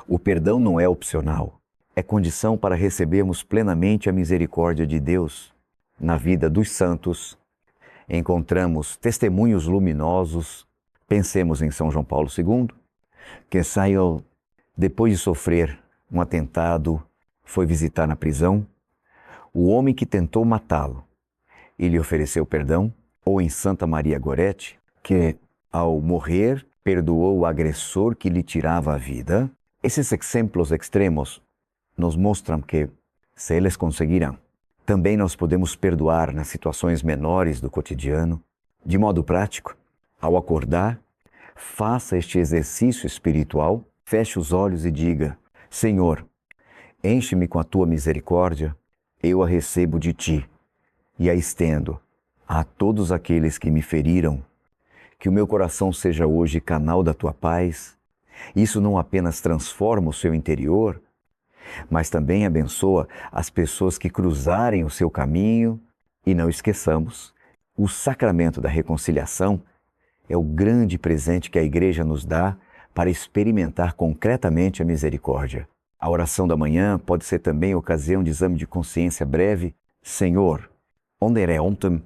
o perdão não é opcional, é condição para recebermos plenamente a misericórdia de Deus. Na vida dos santos, encontramos testemunhos luminosos. Pensemos em São João Paulo II, que saiu depois de sofrer um atentado, foi visitar na prisão o homem que tentou matá-lo e lhe ofereceu perdão. Ou em Santa Maria Goretti, que ao morrer perdoou o agressor que lhe tirava a vida. Esses exemplos extremos nos mostram que, se eles conseguiram, também nós podemos perdoar nas situações menores do cotidiano. De modo prático, ao acordar, faça este exercício espiritual, feche os olhos e diga: Senhor, enche-me com a tua misericórdia, eu a recebo de ti e a estendo a todos aqueles que me feriram. Que o meu coração seja hoje canal da tua paz. Isso não apenas transforma o seu interior, mas também abençoa as pessoas que cruzarem o seu caminho. E não esqueçamos, o sacramento da reconciliação é o grande presente que a Igreja nos dá para experimentar concretamente a misericórdia. A oração da manhã pode ser também ocasião de exame de consciência breve. Senhor, onde era ontem,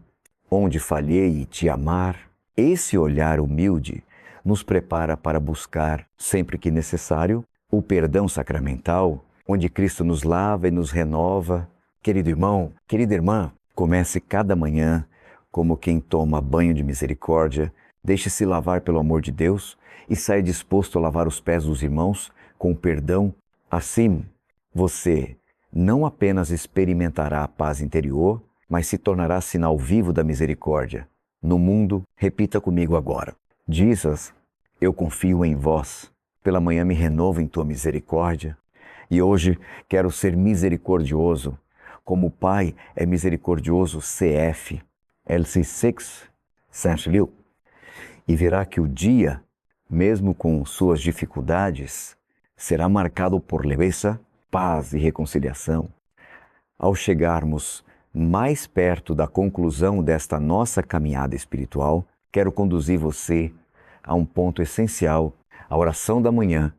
onde falhei e te amar. Esse olhar humilde nos prepara para buscar, sempre que necessário, o perdão sacramental, onde Cristo nos lava e nos renova. Querido irmão, querida irmã, comece cada manhã como quem toma banho de misericórdia, deixe-se lavar pelo amor de Deus e saia disposto a lavar os pés dos irmãos com perdão. Assim, você não apenas experimentará a paz interior, mas se tornará sinal vivo da misericórdia no mundo. Repita comigo agora: Jesus, eu confio em vós. Pela manhã me renovo em tua misericórdia e hoje quero ser misericordioso, como o Pai é misericordioso. CF, LC6, Saint-Lieu. E verá que o dia, mesmo com suas dificuldades, será marcado por leveza, paz e reconciliação. Ao chegarmos mais perto da conclusão desta nossa caminhada espiritual, quero conduzir você a um ponto essencial: a oração da manhã,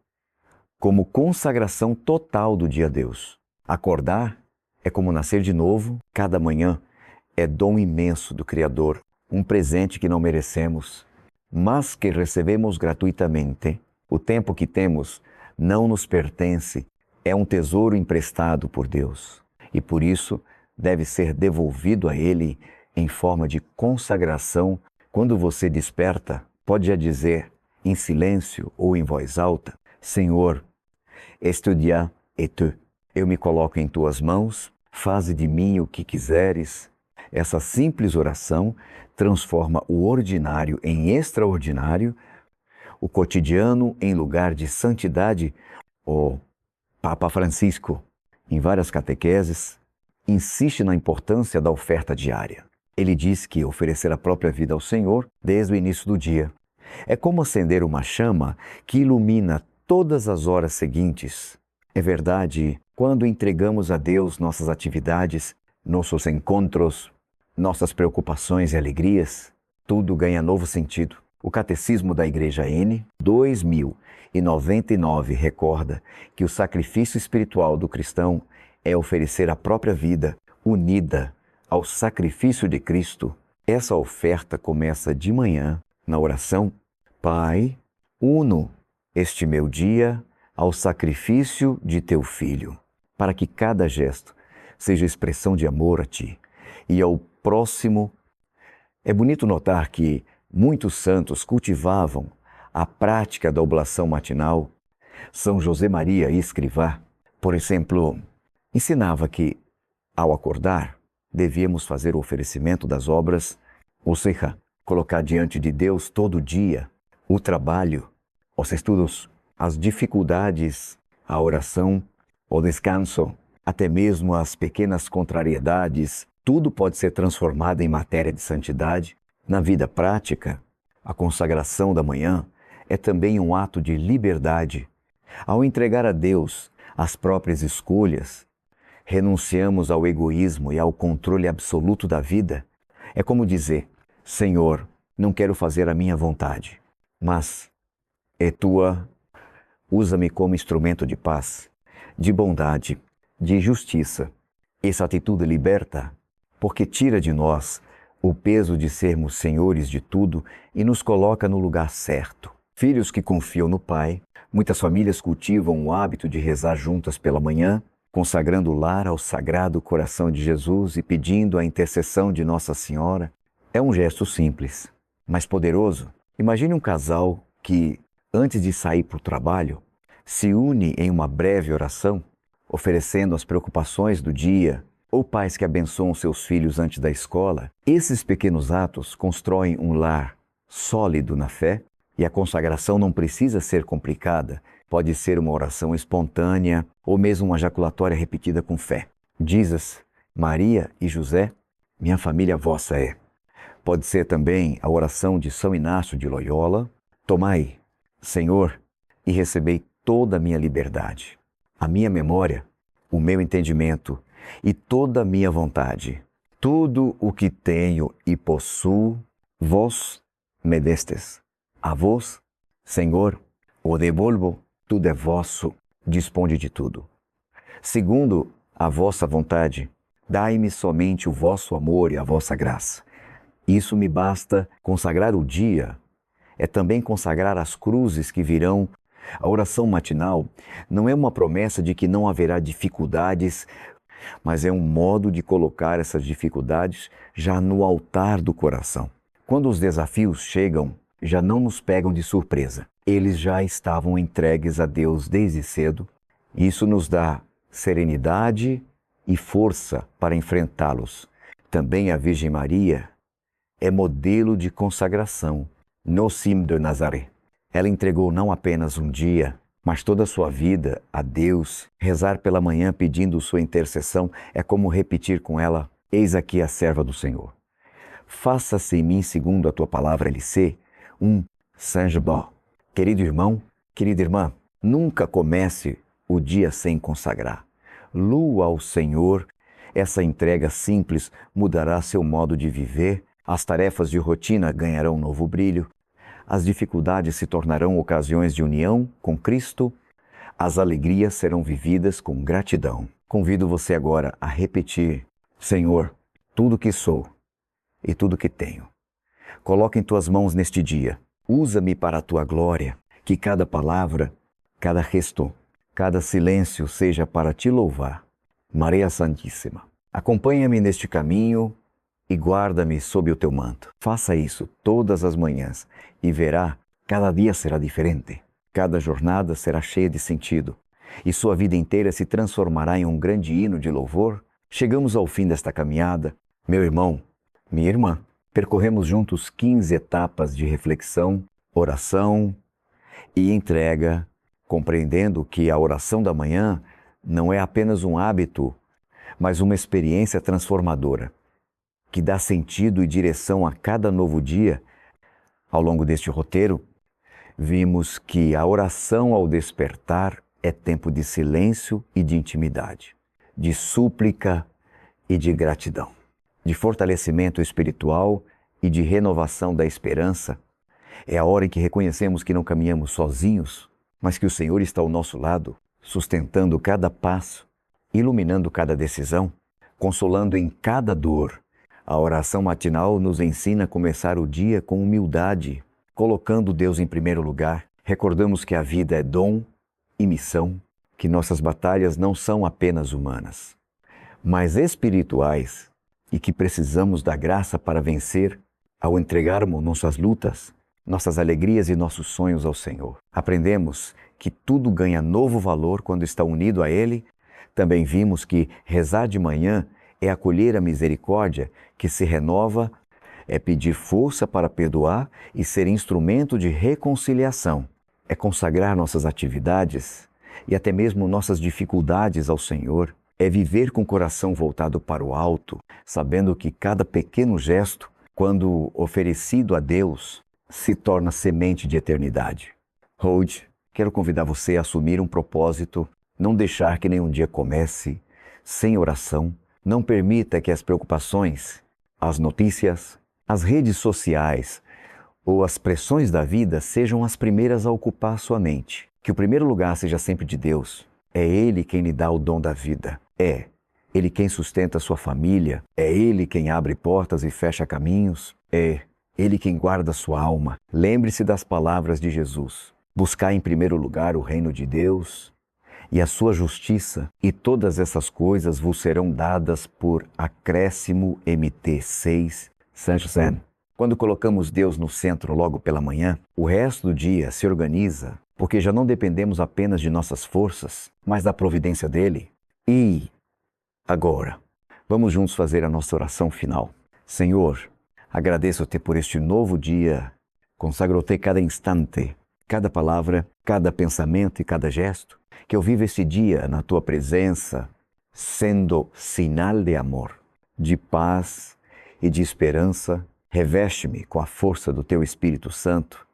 como consagração total do dia a Deus. Acordar é como nascer de novo. Cada manhã é dom imenso do Criador, um presente que não merecemos, mas que recebemos gratuitamente. O tempo que temos não nos pertence, é um tesouro emprestado por Deus e por isso deve ser devolvido a Ele em forma de consagração. Quando você desperta, pode já dizer, em silêncio ou em voz alta: Senhor, este dia é teu. Eu me coloco em tuas mãos, faze de mim o que quiseres. Essa simples oração transforma o ordinário em extraordinário, o cotidiano em lugar de santidade, o Papa Francisco, em várias catequeses, insiste na importância da oferta diária. Ele diz que oferecer a própria vida ao Senhor desde o início do dia é como acender uma chama que ilumina todas as horas seguintes. É verdade, quando entregamos a Deus nossas atividades, nossos encontros, nossas preocupações e alegrias, tudo ganha novo sentido. O Catecismo da Igreja N, 2099, recorda que o sacrifício espiritual do cristão é oferecer a própria vida unida ao sacrifício de Cristo. Essa oferta começa de manhã na oração: Pai, uno este meu dia ao sacrifício de teu Filho, para que cada gesto seja expressão de amor a ti e ao próximo. É bonito notar que muitos santos cultivavam a prática da oblação matinal. São José Maria Escrivá, por exemplo, ensinava que, ao acordar, devíamos fazer o oferecimento das obras, ou seja, colocar diante de Deus todo dia o trabalho, os estudos, as dificuldades, a oração, o descanso, até mesmo as pequenas contrariedades. Tudo pode ser transformado em matéria de santidade. Na vida prática, a consagração da manhã é também um ato de liberdade. Ao entregar a Deus as próprias escolhas, renunciamos ao egoísmo e ao controle absoluto da vida. É como dizer: Senhor, não quero fazer a minha vontade, mas é tua. Usa-me como instrumento de paz, de bondade, de justiça. Essa atitude liberta, porque tira de nós o peso de sermos senhores de tudo e nos coloca no lugar certo. Filhos que confiam no Pai. Muitas famílias cultivam o hábito de rezar juntas pela manhã, consagrando o lar ao Sagrado Coração de Jesus e pedindo a intercessão de Nossa Senhora. É um gesto simples, mas poderoso. Imagine um casal que, antes de sair para o trabalho, se une em uma breve oração, oferecendo as preocupações do dia, ou pais que abençoam seus filhos antes da escola. Esses pequenos atos constroem um lar sólido na fé, e a consagração não precisa ser complicada. Pode ser uma oração espontânea ou mesmo uma jaculatória repetida com fé. Dizes: Maria e José, minha família vossa é. Pode ser também a oração de São Inácio de Loyola: Tomai, Senhor, e recebei toda a minha liberdade, a minha memória, o meu entendimento e toda a minha vontade. Tudo o que tenho e possuo, vós me destes. A vós, Senhor, o devolvo, tudo é vosso, disponde de tudo. Segundo a vossa vontade, dai-me somente o vosso amor e a vossa graça. Isso me basta. Consagrar o dia é também consagrar as cruzes que virão. A oração matinal não é uma promessa de que não haverá dificuldades, mas é um modo de colocar essas dificuldades já no altar do coração. Quando os desafios chegam, já não nos pegam de surpresa. Eles já estavam entregues a Deus desde cedo. Isso nos dá serenidade e força para enfrentá-los. Também a Virgem Maria é modelo de consagração no cimo de Nazaré. Ela entregou não apenas um dia, mas toda a sua vida a Deus. Rezar pela manhã pedindo sua intercessão é como repetir com ela: Eis aqui a serva do Senhor. Faça-se em mim segundo a tua palavra, LC, um Saint-Jean. Querido irmão, querida irmã, nunca comece o dia sem consagrar. Lua ao Senhor. Essa entrega simples mudará seu modo de viver. As tarefas de rotina ganharão novo brilho. As dificuldades se tornarão ocasiões de união com Cristo. As alegrias serão vividas com gratidão. Convido você agora a repetir: Senhor, tudo que sou e tudo que tenho, coloca em tuas mãos neste dia. Usa-me para a tua glória. Que cada palavra, cada gesto, cada silêncio seja para te louvar. Maria Santíssima, acompanha-me neste caminho e guarda-me sob o teu manto. Faça isso todas as manhãs e verá, cada dia será diferente. Cada jornada será cheia de sentido e sua vida inteira se transformará em um grande hino de louvor. Chegamos ao fim desta caminhada. Meu irmão, minha irmã, percorremos juntos 15 etapas de reflexão, oração, e entrega, compreendendo que a oração da manhã não é apenas um hábito, mas uma experiência transformadora, que dá sentido e direção a cada novo dia. Ao longo deste roteiro, vimos que a oração ao despertar é tempo de silêncio e de intimidade, de súplica e de gratidão, de fortalecimento espiritual e de renovação da esperança. É a hora em que reconhecemos que não caminhamos sozinhos, mas que o Senhor está ao nosso lado, sustentando cada passo, iluminando cada decisão, consolando em cada dor. A oração matinal nos ensina a começar o dia com humildade, colocando Deus em primeiro lugar. Recordamos que a vida é dom e missão, que nossas batalhas não são apenas humanas, mas espirituais, e que precisamos da graça para vencer ao entregarmos nossas lutas, nossas alegrias e nossos sonhos ao Senhor. Aprendemos que tudo ganha novo valor quando está unido a Ele. Também vimos que rezar de manhã é acolher a misericórdia que se renova, é pedir força para perdoar e ser instrumento de reconciliação. É consagrar nossas atividades e até mesmo nossas dificuldades ao Senhor. É viver com o coração voltado para o alto, sabendo que cada pequeno gesto, quando oferecido a Deus, se torna semente de eternidade. Hoje, quero convidar você a assumir um propósito, não deixar que nenhum dia comece sem oração. Não permita que as preocupações, as notícias, as redes sociais ou as pressões da vida sejam as primeiras a ocupar sua mente. Que o primeiro lugar seja sempre de Deus. É Ele quem lhe dá o dom da vida. É Ele quem sustenta a sua família. É Ele quem abre portas e fecha caminhos. É Ele quem guarda a sua alma. Lembre-se das palavras de Jesus. Buscar em primeiro lugar o reino de Deus e a sua justiça, e todas essas coisas vos serão dadas por acréscimo. MT 6, Saint-Germain. Quando colocamos Deus no centro logo pela manhã, o resto do dia se organiza, porque já não dependemos apenas de nossas forças, mas da providência dele. E agora, vamos juntos fazer a nossa oração final. Senhor, agradeço-te por este novo dia. Consagro-te cada instante, cada palavra, cada pensamento e cada gesto. Que eu viva este dia na tua presença, sendo sinal de amor, de paz e de esperança. Reveste-me com a força do teu Espírito Santo.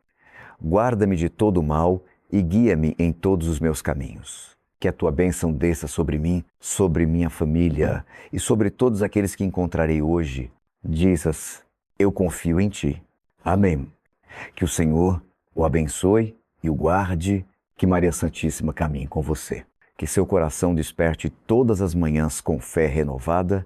Guarda-me de todo o mal e guia-me em todos os meus caminhos. Que a tua bênção desça sobre mim, sobre minha família e sobre todos aqueles que encontrarei hoje. Jesus, eu confio em ti. Amém. Que o Senhor o abençoe e o guarde. Que Maria Santíssima caminhe com você. Que seu coração desperte todas as manhãs com fé renovada,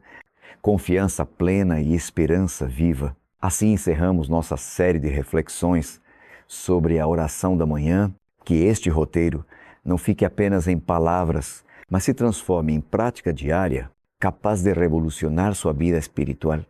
confiança plena e esperança viva. Assim encerramos nossa série de reflexões sobre a oração da manhã. Que este roteiro não fique apenas em palavras, mas se transforme em prática diária, capaz de revolucionar sua vida espiritual.